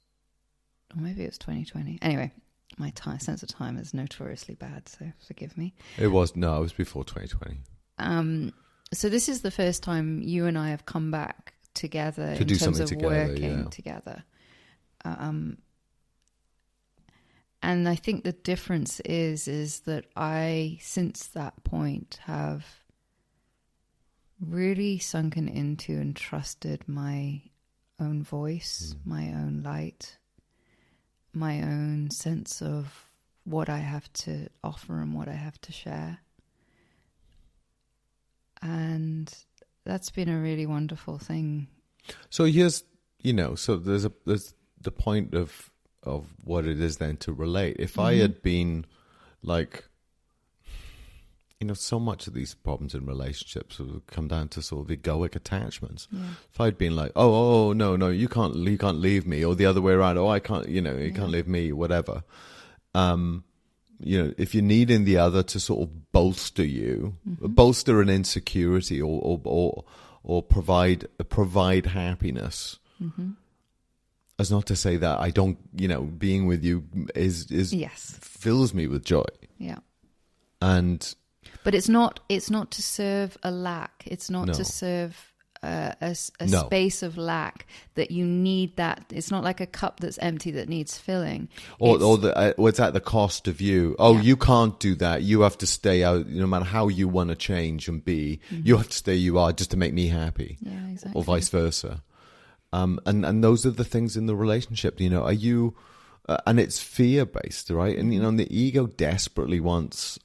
Or maybe it was 2020. Anyway, my sense of time is notoriously bad, so forgive me. It was before 2020. So this is the first time you and I have come back together to in do terms something of together, working together. And I think the difference is that I, since that point, have really sunken into and trusted my own voice, my own light, my own sense of what I have to offer and what I have to share. And that's been a really wonderful thing. So here's, so there's the point of what it is then to relate. If I had been like, so much of these problems in relationships would come down to sort of egoic attachments. Yeah. If I'd been like, oh, no, you can't leave me, or the other way around, I can't, you can't leave me, whatever. If you're needing the other to sort of bolster you, bolster an insecurity, or provide happiness. As not to say that I don't, being with you is fills me with joy. Yeah. But it's not to serve a lack. It's not to serve a space of lack that you need. That it's not like a cup that's empty that needs filling. Or it's at the cost of you. You can't do that. You have to stay out. No matter how you want to change and be, you have to stay you are just to make me happy. Yeah, exactly. Or vice versa. And those are the things in the relationship. Are you? And it's fear based, right? And and the ego desperately wants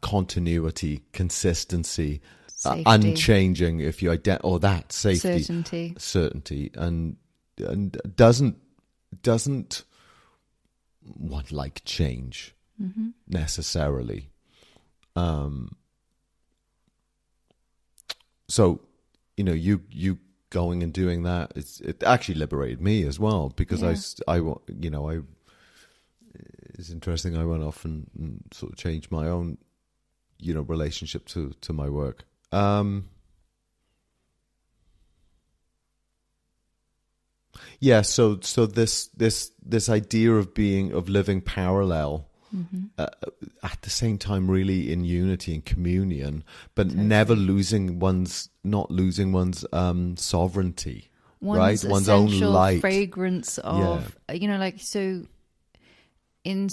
continuity, consistency, unchanging. If you safety, certainty, and doesn't want like change necessarily. So you going and doing that, it actually liberated me as well, because it's interesting. I went off and sort of changed my own, relationship to my work. So this idea of living parallel, at the same time, really in unity and communion, but never losing one's sovereignty, right? One's own light, fragrance of so in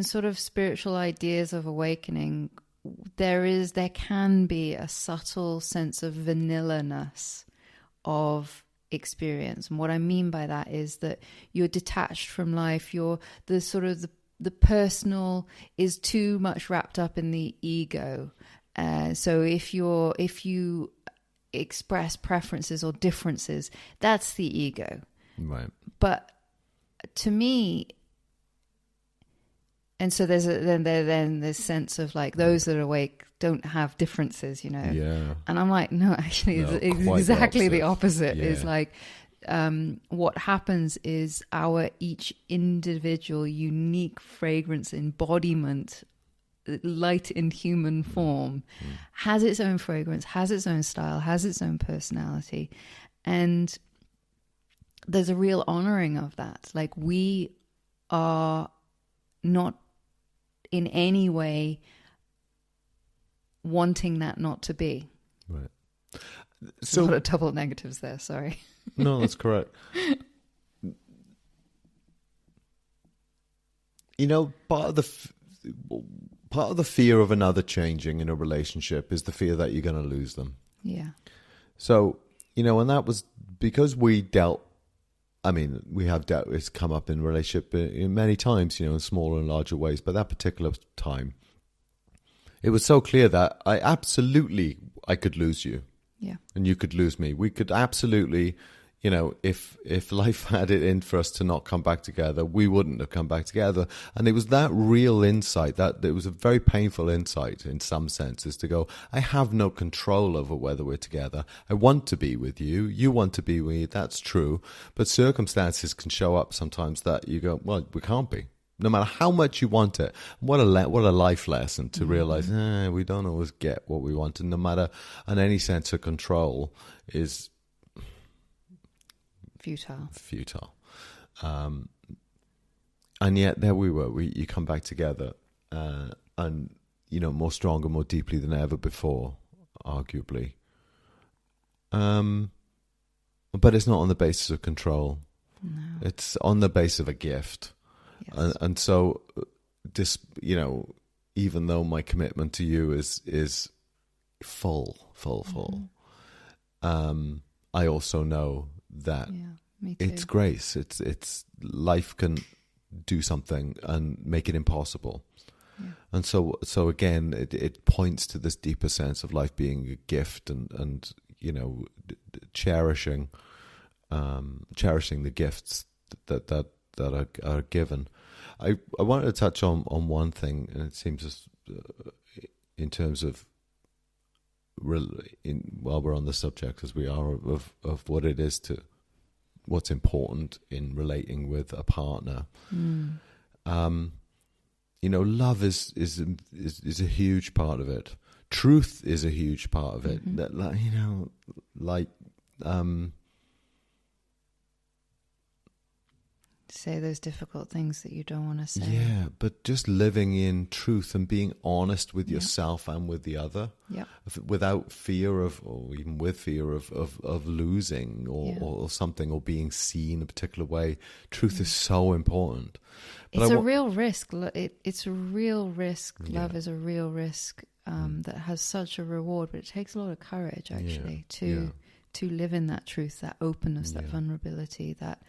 sort of spiritual ideas of awakening, there can be a subtle sense of vanilla-ness of experience. And what I mean by that is that you're detached from life. You're the sort of the personal is too much wrapped up in the ego. So if you express preferences or differences, that's the ego. Right. But to me, and so there's then this sense of like those that are awake don't have differences, you know. Yeah. And I'm like, no, actually, No, it's quite exactly the the opposite. Yeah. Is like what happens is our each individual unique fragrance embodiment, light in human form, has its own fragrance, has its own style, has its own personality, and there's a real honoring of that. Like, we are not in any way wanting that not to be. Right. So, a lot of double negatives there, sorry. No, that's correct. You know, part of the fear of another changing in a relationship is the fear that you're going to lose them. Yeah. So, you know, and that was because we have dealt, it's come up in relationship in many times, you know, in smaller and larger ways, but that particular time, it was so clear that I could lose you. Yeah. And you could lose me. We could absolutely, you know, if life had it in for us to not come back together, we wouldn't have come back together. And it was that real insight, that it was a very painful insight in some senses, to go, I have no control over whether we're together. I want to be with you. You want to be with me. That's true. But circumstances can show up sometimes that you go, well, we can't be. No matter how much you want it. What a life lesson to realize we don't always get what we want. And no matter, and any sense of control is futile. And yet there we were. You come back together, and you know, more stronger, more deeply than ever before, arguably. But it's not on the basis of control. No. It's on the basis of a gift. Yes. And so, this, you know, even though my commitment to you is full, I also know that me too. it's grace. It's life can do something and make it impossible. Yeah. And so again, it points to this deeper sense of life being a gift, and you know, cherishing the gifts that are given. I wanted to touch on one thing, and it seems just in terms of while we're on the subject, as we are, of what it is to what's important in relating with a partner. You know, love is a huge part of it. Truth is a huge part of it. That, you know, like say those difficult things that you don't want to say. Yeah, but just living in truth and being honest with yourself and with the other, without fear of, or even with fear of losing or something, or being seen a particular way. Truth is so important. But it's a real risk. It's a real risk. Love is a real risk that has such a reward, but it takes a lot of courage, actually, to live in that truth, that openness, that vulnerability, that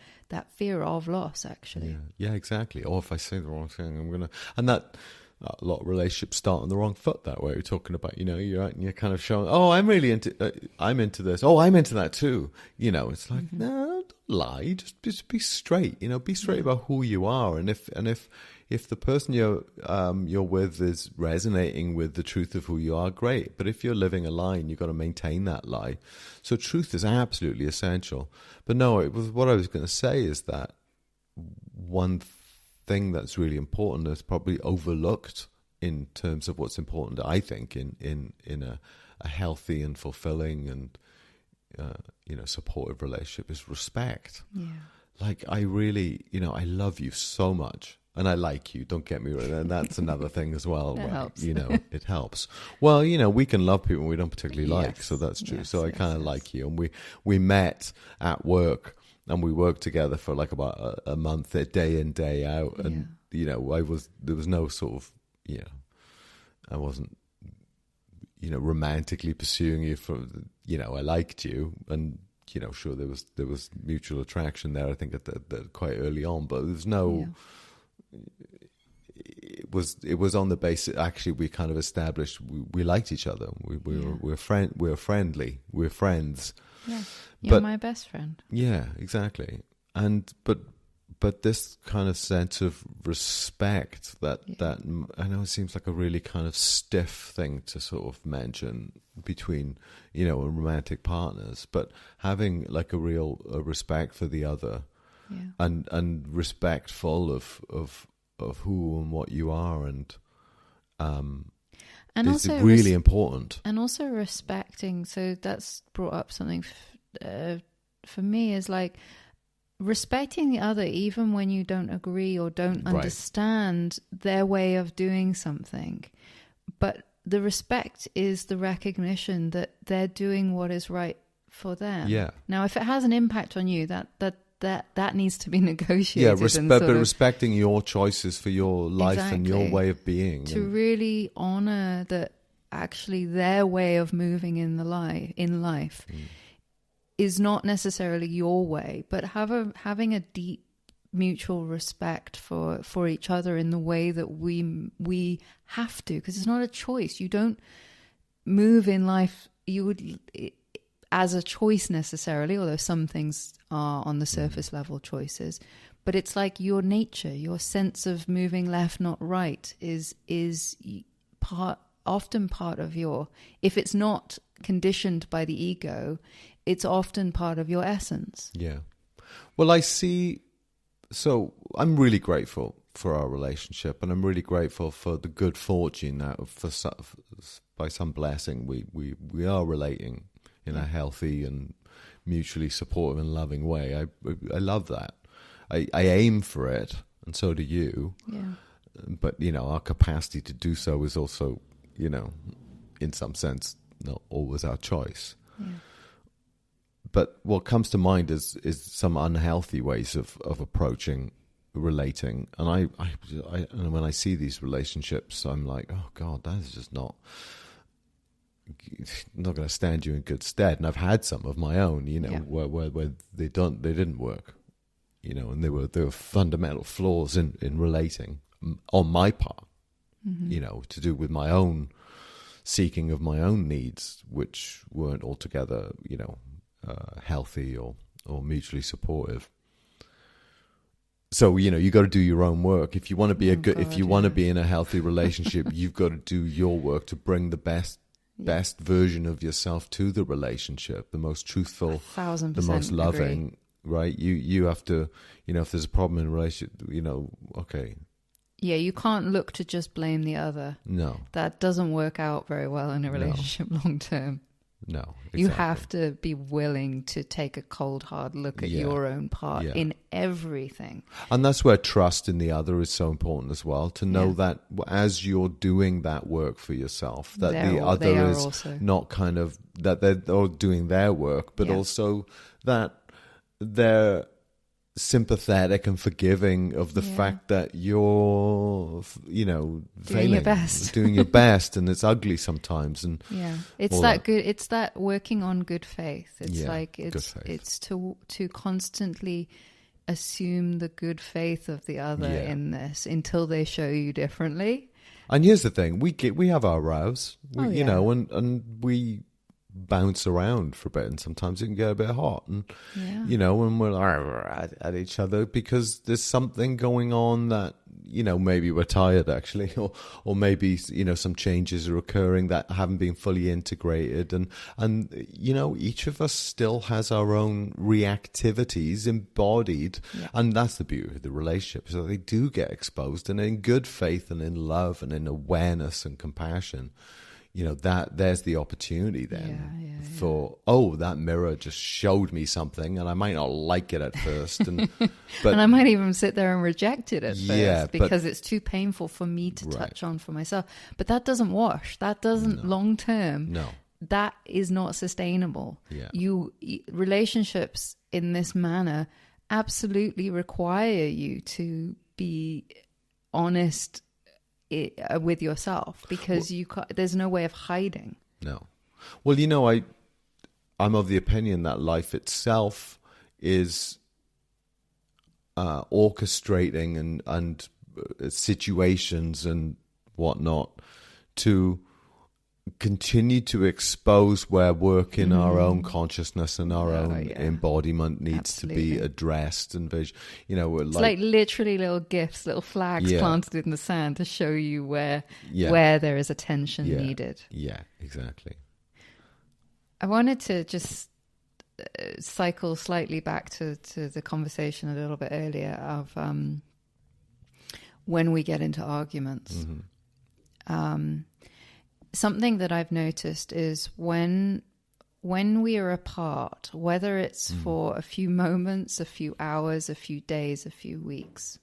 fear of loss, actually. Yeah, exactly. Or if I say the wrong thing, I'm gonna, and that a lot of relationships start on the wrong foot that way. We're talking about, you know, you're kind of showing, oh, I'm really into, I'm into this. Oh, I'm into that too. You know, it's like, no, don't lie. Just be straight. You know, be straight about who you are, and if the person you're with is resonating with the truth of who you are, great. But if you're living a lie, you've got to maintain that lie. So truth is absolutely essential. But no, what I was going to say is that one thing that's really important is probably overlooked in terms of what's important, I think, in a healthy and fulfilling and you know, supportive relationship is respect. Yeah. Like, I really, you know, I love you so much. And I like you, don't get me wrong, and that's another thing as well. That helps. You know, it helps. Well, you know, we can love people we don't particularly like, so that's true. So I kind of like you. And we met at work, and we worked together for like about a month, day in, day out. And, you know, there was no sort of, you know, I wasn't, you know, romantically pursuing you for, you know, I liked you. And, you know, sure, there was mutual attraction there, I think, at the quite early on, but there was no... it was on the basis, actually, we kind of established we liked each other. We're friendly. We're friends. Yeah. You're my best friend. Yeah, exactly. And but this kind of sense of respect that I know it seems like a really kind of stiff thing to sort of mention between, romantic partners, but having like a real respect for the other, and respectful of who and what you are, and it's also really important. And also respecting. So that's brought up something for me, is like respecting the other even when you don't agree or don't understand their way of doing something. But the respect is the recognition that they're doing what is right for them. Yeah. Now, if it has an impact on you, that needs to be negotiated. Yeah, but respecting your choices for your life and your way of being. To really honor that actually their way of moving in life is not necessarily your way, but having a deep mutual respect for each other in the way that we have to, because it's not a choice. You don't move in life as a choice necessarily, although some things are on the surface level choices. But it's like your nature, your sense of moving left, not right, is often part of if it's not conditioned by the ego, it's often part of your essence. Yeah. Well, so I'm really grateful for our relationship, and I'm really grateful for the good fortune that by some blessing we are relating in a healthy and mutually supportive and loving way. I love that. I aim for it, and so do you. Yeah. But, our capacity to do so is also, in some sense, not always our choice. Yeah. But what comes to mind is some unhealthy ways of approaching relating. And I and when I see these relationships, I'm like, oh God, that is just not going to stand you in good stead. And I've had some of my own, where they didn't work, and there were fundamental flaws in relating on my part, to do with my own seeking of my own needs, which weren't altogether, healthy or mutually supportive. So, you got to do your own work. If you want to be want to be in a healthy relationship, you've got to do your work to bring the best version of yourself to the relationship, the most truthful, 1000% the most loving, agree. Right? You have to, if there's a problem in a relationship, okay. Yeah, you can't look to just blame the other. No. That doesn't work out very well in a relationship long term. No, exactly. You have to be willing to take a cold, hard look at your own part in everything. And that's where trust in the other is so important as well, to know that as you're doing that work for yourself, that the other is also not kind of, that they're all doing their work, but also that they're sympathetic and forgiving of the fact that you're, doing your best, doing your best, and it's ugly sometimes. And it's that good. It's that working on good faith. It's like it's to constantly assume the good faith of the other in this until they show you differently. And here's the thing: we have our rows, and we bounce around for a bit, and sometimes it can get a bit hot, and when we're at each other because there's something going on that maybe we're tired actually, or maybe some changes are occurring that haven't been fully integrated, and each of us still has our own reactivities embodied, and that's the beauty of the relationship. So they do get exposed, and in good faith and in love and in awareness and compassion, that there's the opportunity then for, that mirror just showed me something, and I might not like it at first, but and I might even sit there and reject it at first because it's too painful for me to touch on for myself. But that doesn't wash. That doesn't long term. No, that is not sustainable. Relationships in this manner absolutely require you to be honest with yourself, because there's no way of hiding. No. Well, I'm of the opinion that life itself is orchestrating and situations and whatnot, to continue to expose where work in our own consciousness and our own embodiment needs to be addressed and it's like literally little gifts, little flags planted in the sand to show you where there is attention needed. Yeah, exactly. I wanted to just cycle slightly back to the conversation a little bit earlier of when we get into arguments. Something that I've noticed is when we are apart, whether it's for a few moments, a few hours, a few days, a few weeks,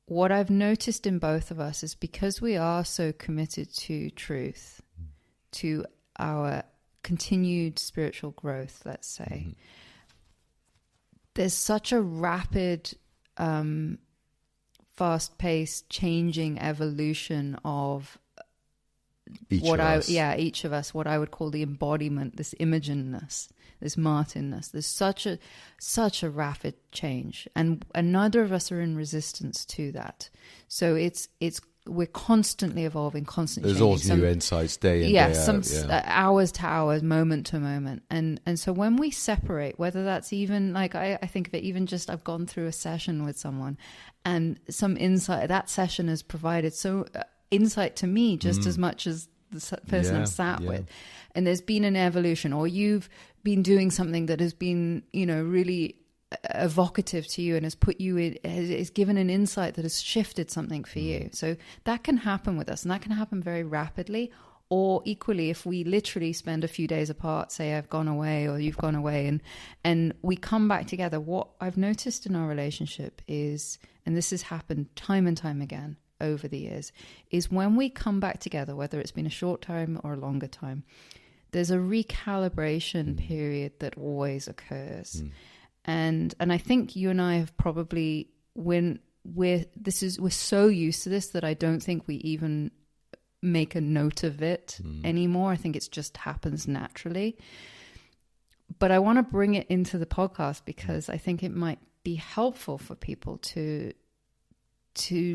what I've noticed in both of us is because we are so committed to truth, to our continued spiritual growth, let's say, there's such a rapid, fast-paced, changing evolution of each of us, what I would call the embodiment, this Imogenness, this Martynness. There's such a rapid change, and neither of us are in resistance to that. So we're constantly evolving, constantly There's changing. always new insights day in, day out. Hours to hours, moment to moment. And so when we separate, whether that's even like, I think of it even just, I've gone through a session with someone and some insight, that session has provided insight to me just as much as the person I'm sat with. And there's been an evolution, or you've been doing something that has been, really evocative to you and has put you in, has given an insight that has shifted something for you. So that can happen with us, and that can happen very rapidly. Or equally, if we literally spend a few days apart, say I've gone away or you've gone away, and we come back together, what I've noticed in our relationship is, and this has happened time and time again over the years, is when we come back together, whether it's been a short time or a longer time, there's a recalibration period that always occurs. And I think you and I have probably, we're so used to this that I don't think we even make a note of it anymore. I think it just happens naturally. But I want to bring it into the podcast because I think it might be helpful for people to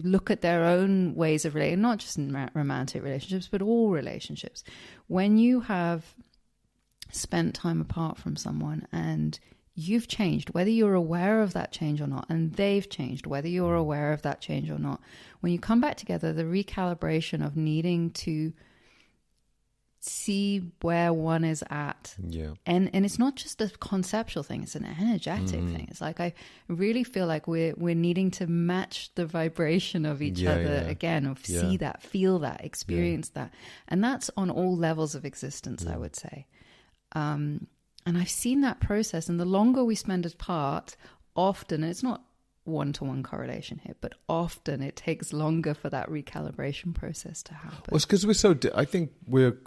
look at their own ways of relating, not just in romantic relationships, but all relationships. When you have spent time apart from someone and you've changed, whether you're aware of that change or not, and they've changed, whether you're aware of that change or not, when you come back together, the recalibration of needing to see where one is at. And it's not just a conceptual thing, it's an energetic thing. It's like I really feel like we're needing to match the vibration of each other again, of see that, feel that, experience that. And that's on all levels of existence, I would say. And I've seen that process, and the longer we spend apart, often, and it's not one-to-one correlation here, but often it takes longer for that recalibration process to happen. Well, it's because I think we're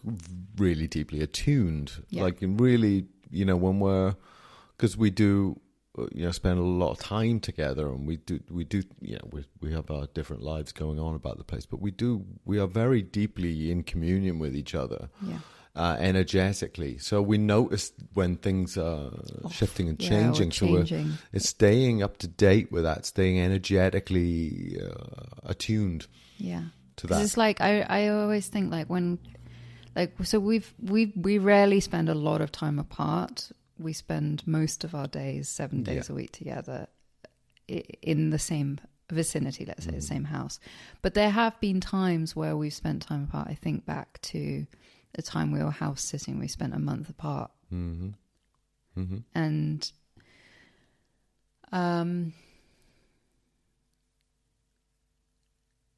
really deeply attuned. Like, really, because we do, spend a lot of time together, and we have our different lives going on about the place, but we are very deeply in communion with each other. Energetically, so we notice when things are shifting and changing. So it's staying up to date with that, staying energetically attuned. To that. It's like I always think like when, so we rarely spend a lot of time apart. We spend most of our days, 7 days a week together, in the same vicinity. Let's say the same house. But there have been times where we've spent time apart. I think back to the time we were house sitting, we spent a month apart. And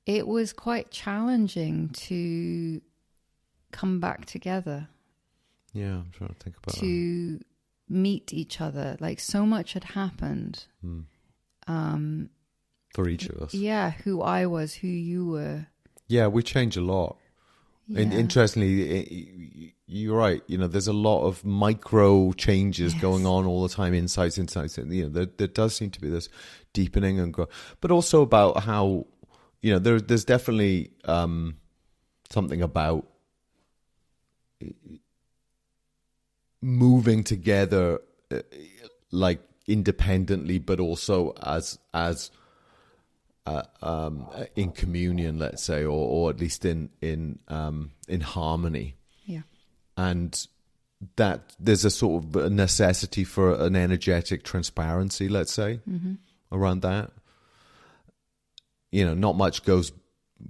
it was quite challenging to come back together. I'm trying to think about to meet each other. Like, so much had happened. For each of us. Who I was, who you were. We change a lot. And interestingly, you're right. There's a lot of micro changes going on all the time. Insights. There does seem to be this deepening and growth, but also about how there's definitely something about moving together, like independently, but also as in communion, let's say, or at least in harmony. Yeah. And that there's a sort of a necessity for an energetic transparency, let's say, around that. You know, not much goes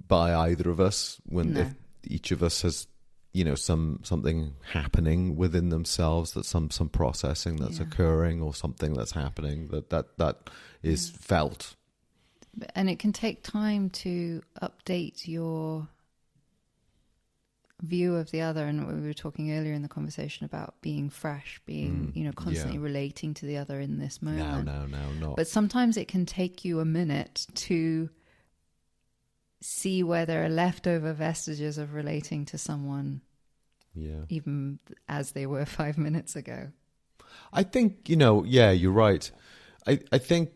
by either of us when if each of us has, you know, something happening within themselves, that some processing that's occurring, or something that's happening that is felt. And it can take time to update your view of the other. And we were talking earlier in the conversation about being fresh, being, you know, constantly relating to the other in this moment. No, not. But sometimes it can take you a minute to see where there are leftover vestiges of relating to someone, even as they were 5 minutes ago. I think, you know, you're right. I think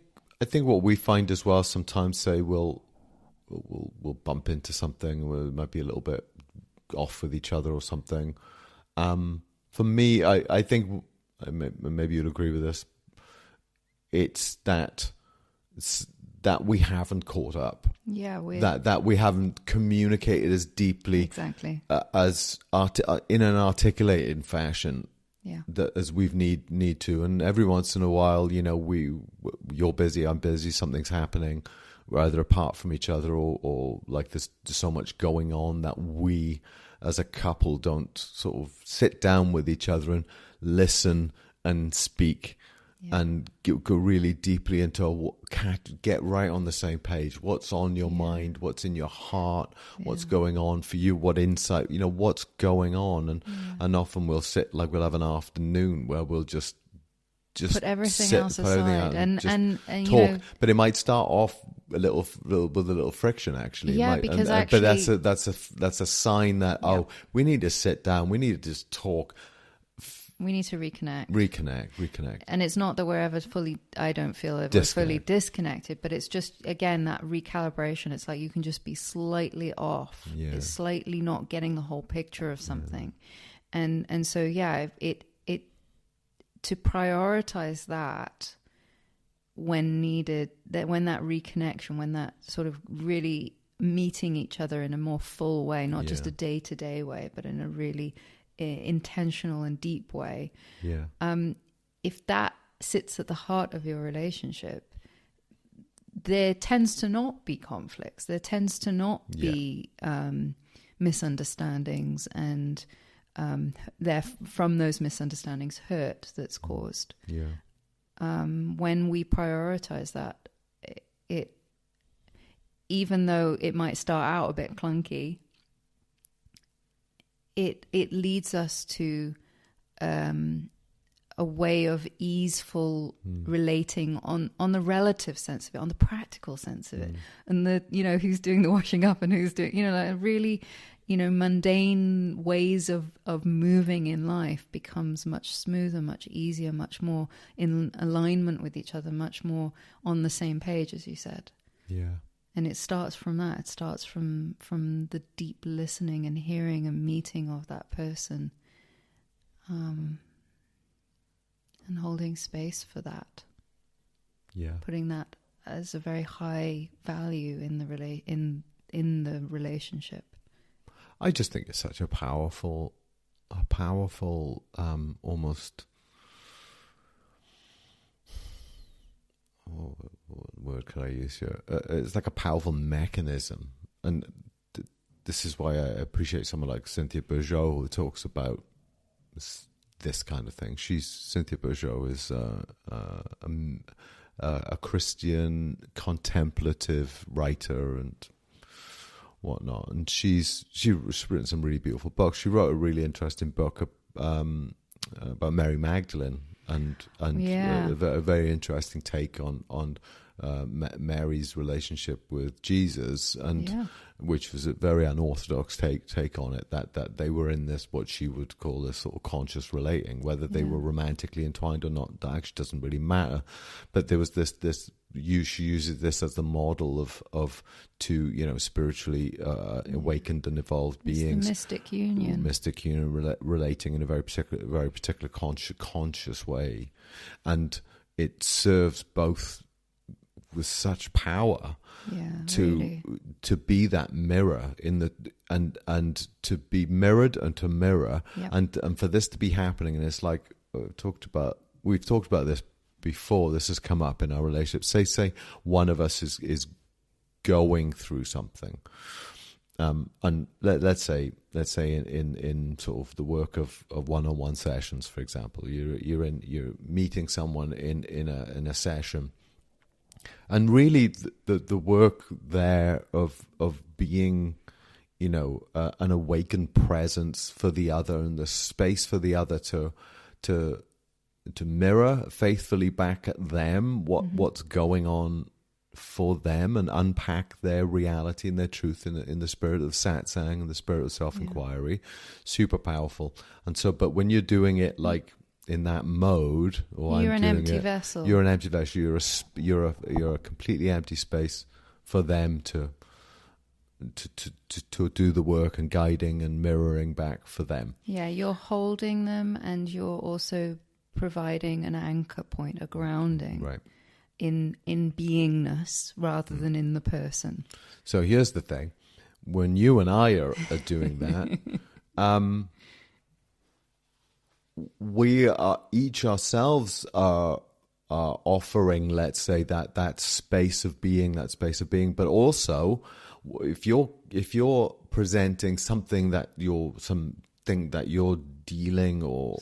what we find as well sometimes, say we'll bump into something, we might be a little bit off with each other or something. For me, I think, maybe you'll agree with this, it's that we haven't caught up. Yeah, that we haven't communicated as deeply, exactly, in an articulated fashion. Yeah, that as we've need to. And every once in a while, you know, you're busy, I'm busy, something's happening. We're either apart from each other or like there's so much going on that we as a couple don't sort of sit down with each other and listen and speak and go really deeply into get right on the same page. What's on your mind? What's in your heart? What's going on for you? What insight? You know, what's going on? And often we'll have an afternoon where we'll just put everything else aside and talk. you know, but it might start off with a little friction, actually. Yeah, because actually, but that's a sign that we need to sit down. We need to just talk. We need to reconnect. Reconnect. And it's not that we're ever I don't feel ever fully disconnected, but it's just, again, that recalibration. It's like you can just be slightly off. Yeah. It's slightly not getting the whole picture of something. Yeah. And so, it to prioritize that when needed, that when that reconnection, when that sort of really meeting each other in a more full way, not just a day-to-day way, but in a really intentional and deep way. If that sits at the heart of your relationship, there tends to not be conflicts. There tends to not be misunderstandings, and from those misunderstandings, hurt that's caused. When we prioritize that, it even though it might start out a bit clunky, it leads us to a way of easeful relating on the relative sense of it, on the practical sense of it, and the, you know, who's doing the washing up and who's doing, you know, like really, you know, mundane ways of moving in life becomes much smoother, much easier, much more in alignment with each other, much more on the same page, as you said. Yeah. And it starts from that. It starts from the deep listening and hearing and meeting of that person, and holding space for that. Yeah. Putting that as a very high value in the relationship. I just think it's such a powerful, almost. What word could I use here? It's like a powerful mechanism, and this is why I appreciate someone like Cynthia Bourgeault, who talks about this kind of thing. Cynthia Bourgeault is a Christian contemplative writer and whatnot, and she's written some really beautiful books. She wrote a really interesting book about Mary Magdalene, and a very interesting take on Mary's relationship with Jesus, and which was a very unorthodox take on it. That they were in this, what she would call this sort of conscious relating, whether they were romantically entwined or not, that actually doesn't really matter. But there was this. She uses this as the model of two, you know, spiritually awakened and evolved beings. The mystic union, relating in a very particular conscious way, and it serves both such power. Yeah, To really. to be that mirror in the and to be mirrored and to mirror, Yep. and for this to be happening, and it's like we've talked about this before. This has come up in our relationship. Say one of us is going through something, and let's say in sort of the work of one-on-one sessions, for example, you're meeting someone in a session. And really, the work there of being, an awakened presence for the other, and the space for the other to mirror faithfully back at them what's going on for them, and unpack their reality and their truth in the spirit of satsang and the spirit of self-inquiry. Super powerful. And so, but when you're doing it like in that mode, or you're I'm an doing empty it, vessel. You're an empty vessel. You're a completely empty space for them to do the work, and guiding and mirroring back for them. Yeah, you're holding them, and you're also providing an anchor point, a grounding, Right. in beingness rather than in the person. So here's the thing: when you and I are doing that, we are each ourselves are offering, let's say, that space of being, but also if you're presenting something that you're dealing or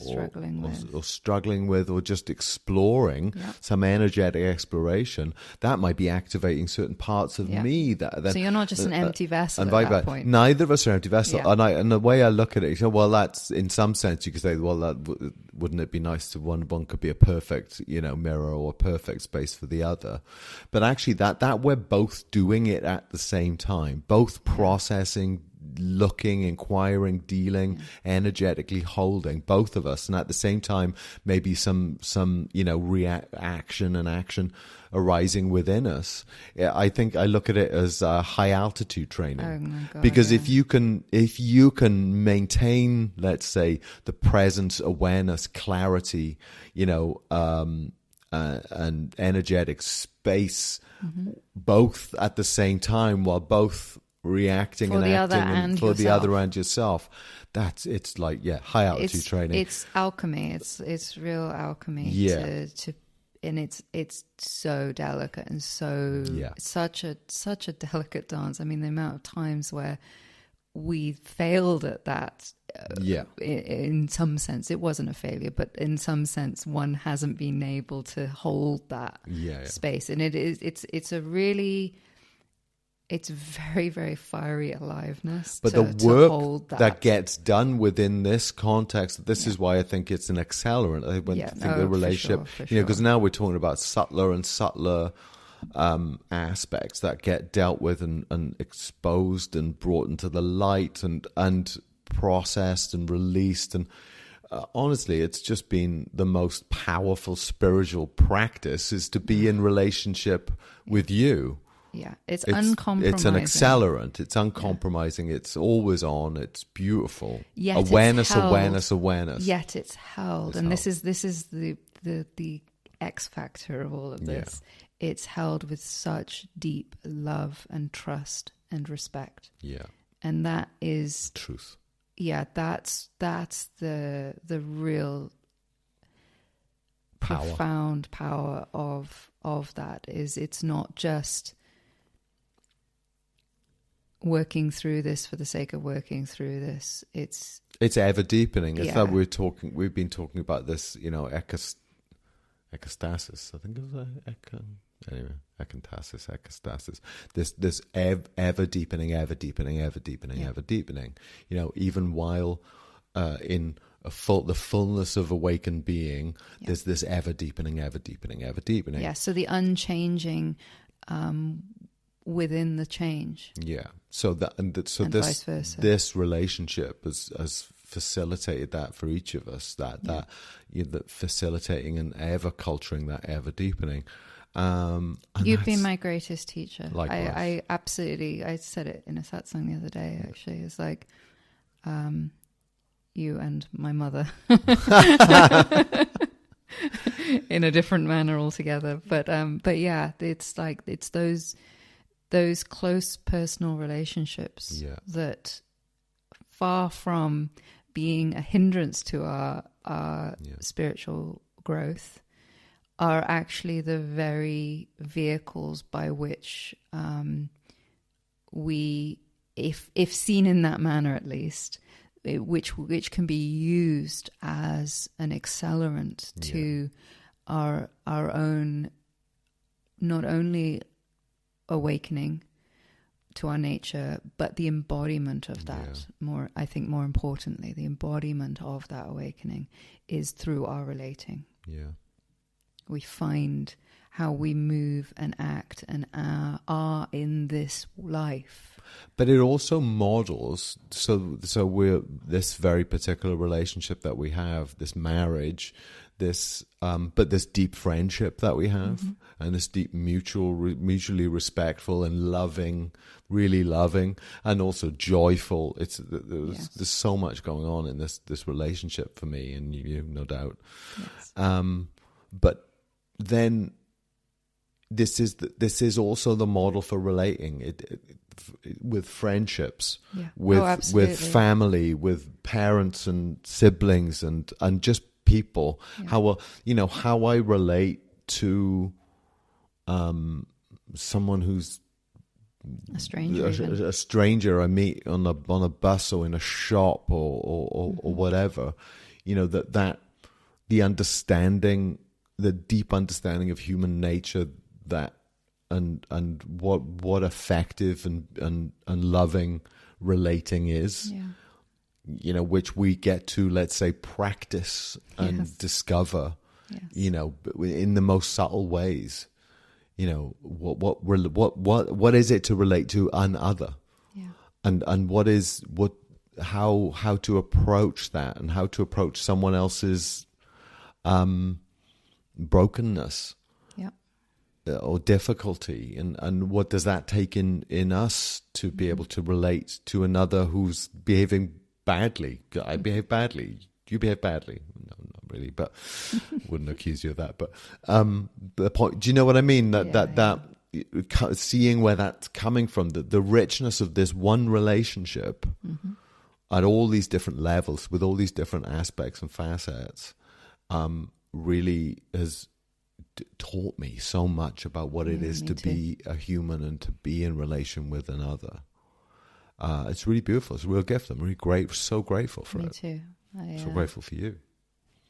struggling with, or just exploring, some energetic exploration, that might be activating certain parts of me. So you're not just an empty vessel and at that point. Neither of us are empty vessel. Yeah. And the way I look at it, well, that's, in some sense, you could say, well, wouldn't it be nice to one could be a perfect, mirror, or a perfect space for the other? But actually, that we're both doing it at the same time, both processing, looking, inquiring, dealing, energetically holding, both of us, and at the same time maybe some reaction and action arising within us. I think I look at it as high altitude training. Oh my God, because if you can maintain, let's say, the presence, awareness, clarity, and energetic space, both at the same time, while both reacting for and the acting other and for yourself. the other and yourself, it's like high altitude training. It's alchemy. It's real alchemy. And it's so delicate and such a delicate dance. I mean, the amount of times where we failed at that. In some sense, it wasn't a failure, but in some sense, one hasn't been able to hold that space, and it's a really. It's very, very fiery aliveness. But to the work hold that gets done within this context, this is why I think it's an accelerant. I think the relationship, because now we're talking about subtler and subtler aspects that get dealt with and exposed and brought into the light and processed and released. And honestly, it's just been the most powerful spiritual practice, is to be in relationship with you. Yeah, it's uncompromising. It's an accelerant. It's uncompromising. It's always on. It's beautiful. Yet awareness, it's held. Awareness. Yet it's held, this is the X factor of all of this. Yeah. It's held with such deep love and trust and respect. Yeah, and that is truth. Yeah, that's the real profound power of that. Is it's not just working through this for the sake of working through this. It's ever deepening. It's that we've been talking about this, ecostasis. I think it was ecostasis. This ever deepening, ever deepening, ever deepening, ever deepening. Even while in the fullness of awakened being, there's this ever deepening, ever deepening, ever deepening. Yeah. So the unchanging within the change. Yeah. So this relationship has facilitated that for each of us. That facilitating and ever culturing that ever deapening. You've been my greatest teacher. Likewise. I absolutely. I said it in a satsang the other day. Actually, it's like you and my mother. in a different manner altogether. But yeah, it's like it's those close personal relationships that, far from being a hindrance to our spiritual growth, are actually the very vehicles by which we, if seen in that manner at least, which can be used as an accelerant to our own, not only awakening to our nature, but the embodiment of that. I think more importantly, the embodiment of that awakening is through our relating. We find how we move and act and are in this life. But it also models, so we're this very particular relationship that we have, this marriage, but this deep friendship that we have, and this deep mutually respectful and loving, really loving, and also joyful. There's so much going on in this relationship for me, and you no doubt. Yes. But then this is also the model for relating with friendships, with family, with parents and siblings, and just people. How I relate to someone who's a stranger, a stranger I meet on a bus or in a shop or whatever. That the understanding, the deep understanding of human nature, that and what effective and loving relating is, which we get to, let's say, practice and discover, in the most subtle ways. What is it to relate to another, and how to approach that, and how to approach someone else's brokenness or difficulty, and what does that take in us to be able to relate to another who's behaving badly. I behave badly, you behave badly. No, not really, but wouldn't accuse you of that. But the point, do you know what I mean? That seeing where that's coming from, the richness of this one relationship at all these different levels, with all these different aspects and facets, really has taught me so much about what it is to be a human and to be in relation with another. It's really beautiful. It's a real gift. I'm really so grateful for it. Me too. So grateful for you.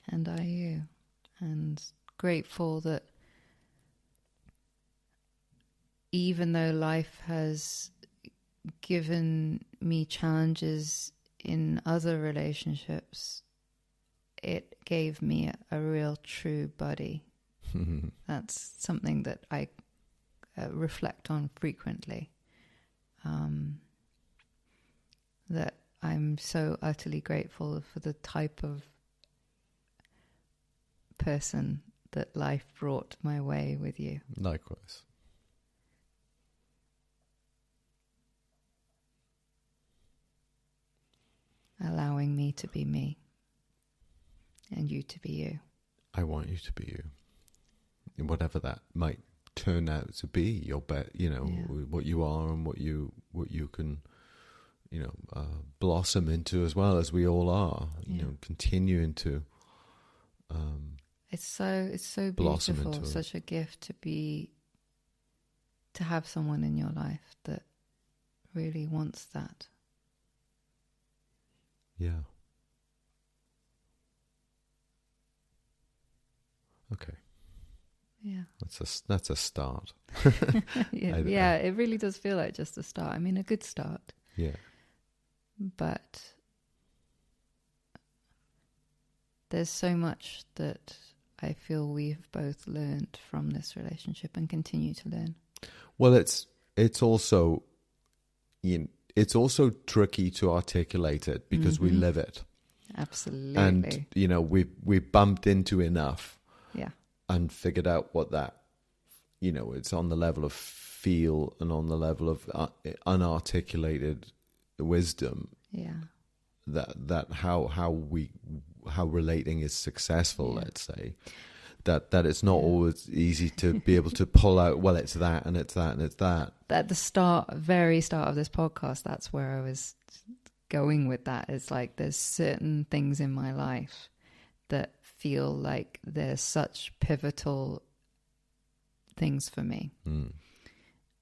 And are you. And grateful that even though life has given me challenges in other relationships, it gave me a real true buddy. That's something that I reflect on frequently. That I'm so utterly grateful for the type of person that life brought my way with you. Likewise. Allowing me to be me and you to be you. I want you to be you. And whatever that might turn out to be, your what you are and what you can, blossom into, as well as we all are, continuing to. It's so beautiful, such a gift to have someone in your life that really wants that. Yeah. Okay. Yeah. That's a start. Yeah, it really does feel like just a start. I mean, a good start. Yeah. But there's so much that I feel we've both learned from this relationship and continue to learn. Well, it's also it's also tricky to articulate it because we live it. Absolutely. And we bumped into enough. Yeah. And figured out what that, it's on the level of feel and on the level of unarticulated wisdom. Yeah. That how relating is successful, let's say. that it's not always easy to be able to pull out, well, it's that and it's that and it's that. At the very start of this podcast, that's where I was going with that. It's like there's certain things in my life that feel like they're such pivotal things for me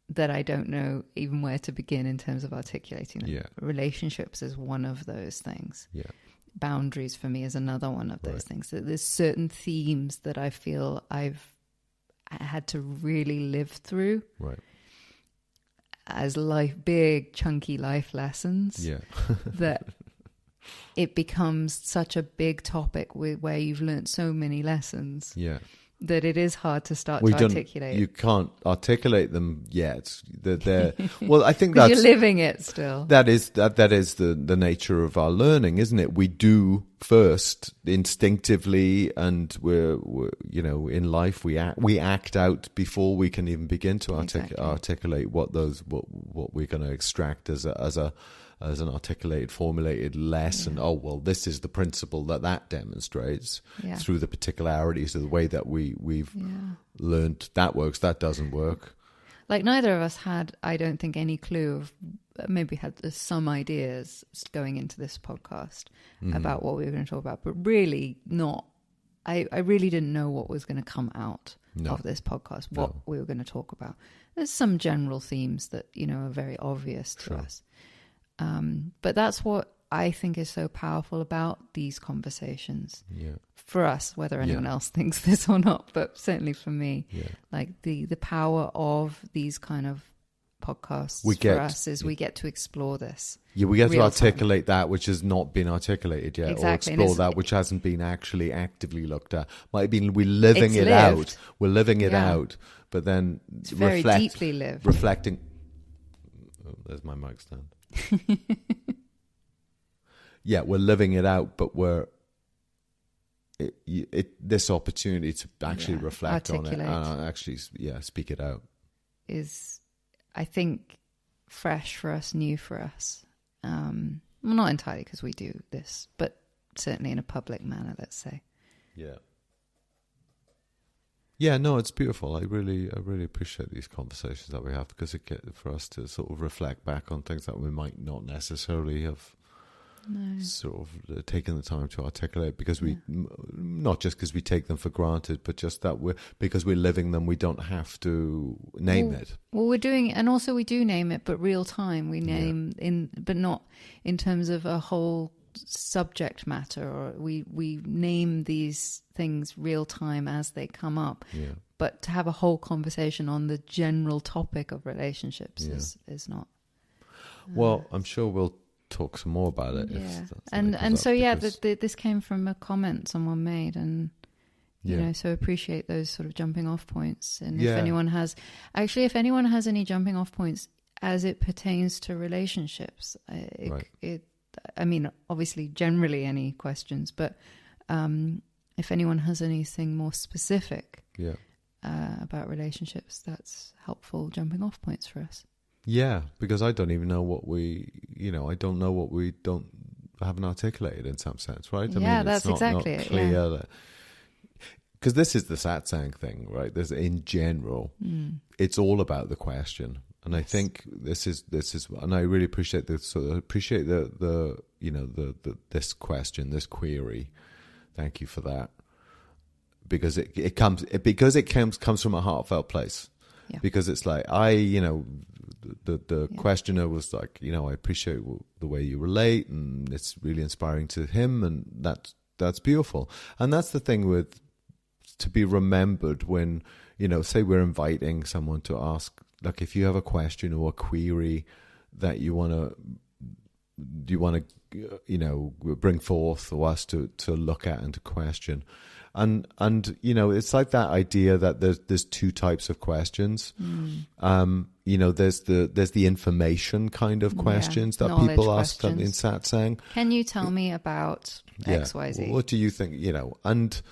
that I don't know even where to begin in terms of articulating them. Yeah. Relationships is one of those things. Yeah. Boundaries for me is another one of those things. So there's certain themes that I feel I've had to really live through as big chunky life lessons. Yeah. That it becomes such a big topic where you've learned so many lessons. Yeah. That it is hard to start to articulate. You can't articulate them yet. They're well, I think because that's you're living it still. That is the nature of our learning, isn't it? We do first instinctively, and we're in life we act out before we can even begin to articulate what we're going to extract as an articulated, formulated lesson. Oh, well, this is the principle that demonstrates through the particularities of the way that we've learned that works, that doesn't work. Like neither of us had, I don't think, any clue of, maybe had some ideas going into this podcast about what we were going to talk about, but really not. I really didn't know what was going to come out of this podcast, what we were going to talk about. There's some general themes that, are very obvious to us. But that's what I think is so powerful about these conversations for us, whether anyone else thinks this or not, but certainly for me, like the power of these kind of podcasts for us is we get to explore this. Yeah, we get to articulate that which has not been articulated yet, exactly. Or explore that which hasn't been actually actively looked at. Might be we're living it out. We're living it out, but then it's very deeply lived. Reflecting. Oh, there's my mic stand. We're living it out, but this opportunity to actually reflect on it and actually speak it out is, I think, fresh for us, new for us. Well, not entirely because we do this, but certainly in a public manner, let's say. Yeah, no, it's beautiful. I really appreciate these conversations that we have, because it gets for us to sort of reflect back on things that we might not necessarily have sort of taken the time to articulate, because we not just because we take them for granted, but just that because we're living them, we don't have to name it. Well, we're doing it, and also we do name it, but real time we name but not in terms of a whole subject matter, or we name these things real time as they come up, but to have a whole conversation on the general topic of relationships is not well, I'm sure we'll talk some more about it. This came from a comment someone made, and so appreciate those sort of jumping off points. And if anyone has any jumping off points as it pertains to relationships, I mean, obviously, generally any questions, but if anyone has anything more specific about relationships, that's helpful jumping off points for us. Yeah, because I don't even know what we haven't articulated in some sense, right? I mean, that's exactly not clear because this is the satsang thing, right? There's in general, it's all about the question. And I think this is, and I really appreciate this. So I appreciate the this question, this query. Thank you for that, because it comes from a heartfelt place. Yeah. Because it's like the questioner was like, I appreciate the way you relate, and it's really inspiring to him, and that's beautiful. And that's the thing with to be remembered when say we're inviting someone to ask. Like if you have a question or a query that you want to bring forth for us to look at and to question, and it's like that idea that there's two types of questions. There's the information kind of questions that people ask in satsang. Can you tell me about XYZ? What do you think? And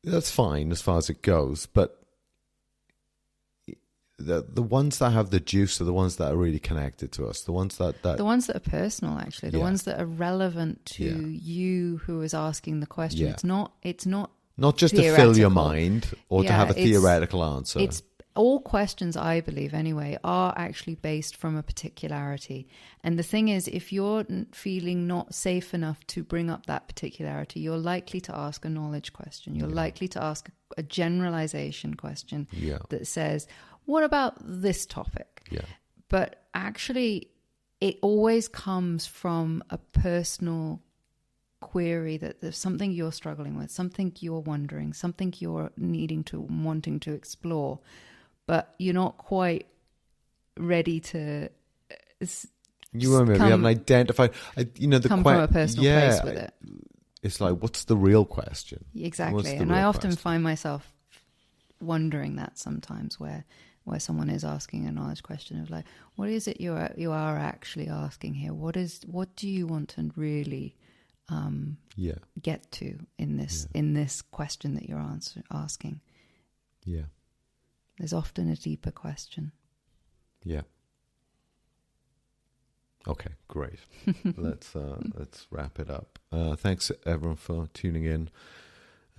that's fine as far as it goes, but the ones that have the juice are the ones that are really connected to us. The ones that are personal, actually. The ones that are relevant to you who is asking the question. It's not Not just to fill your theoretical. mind or to Yeah, have a it's- theoretical answer. It's all questions, I believe anyway, are actually based from a particularity. And the thing is, if you're feeling not safe enough to bring up that particularity, you're likely to ask a knowledge question. You're likely to ask a generalization question Yeah. that says, what about this topic? Yeah. But actually, it always comes from a personal query, that there's something you're struggling with, something you're wondering, something you're wanting to explore, but you're not quite ready to. You haven't identified. Come from a personal place with it. It's like, what's the real question? Exactly, and I often find myself wondering that sometimes, where someone is asking a knowledge question of like, what is it you are actually asking here? What do you want to really get to in this question that you're asking? Yeah. There's often a deeper question. Yeah. Okay, great. Let's wrap it up. Thanks everyone for tuning in.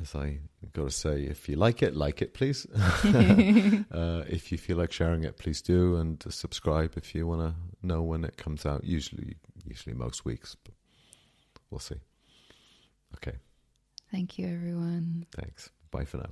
As I got to say, if you like it, please. If you feel like sharing it, please do, and subscribe if you want to know when it comes out. Usually most weeks, but we'll see. Okay. Thank you, everyone. Thanks. Bye for now.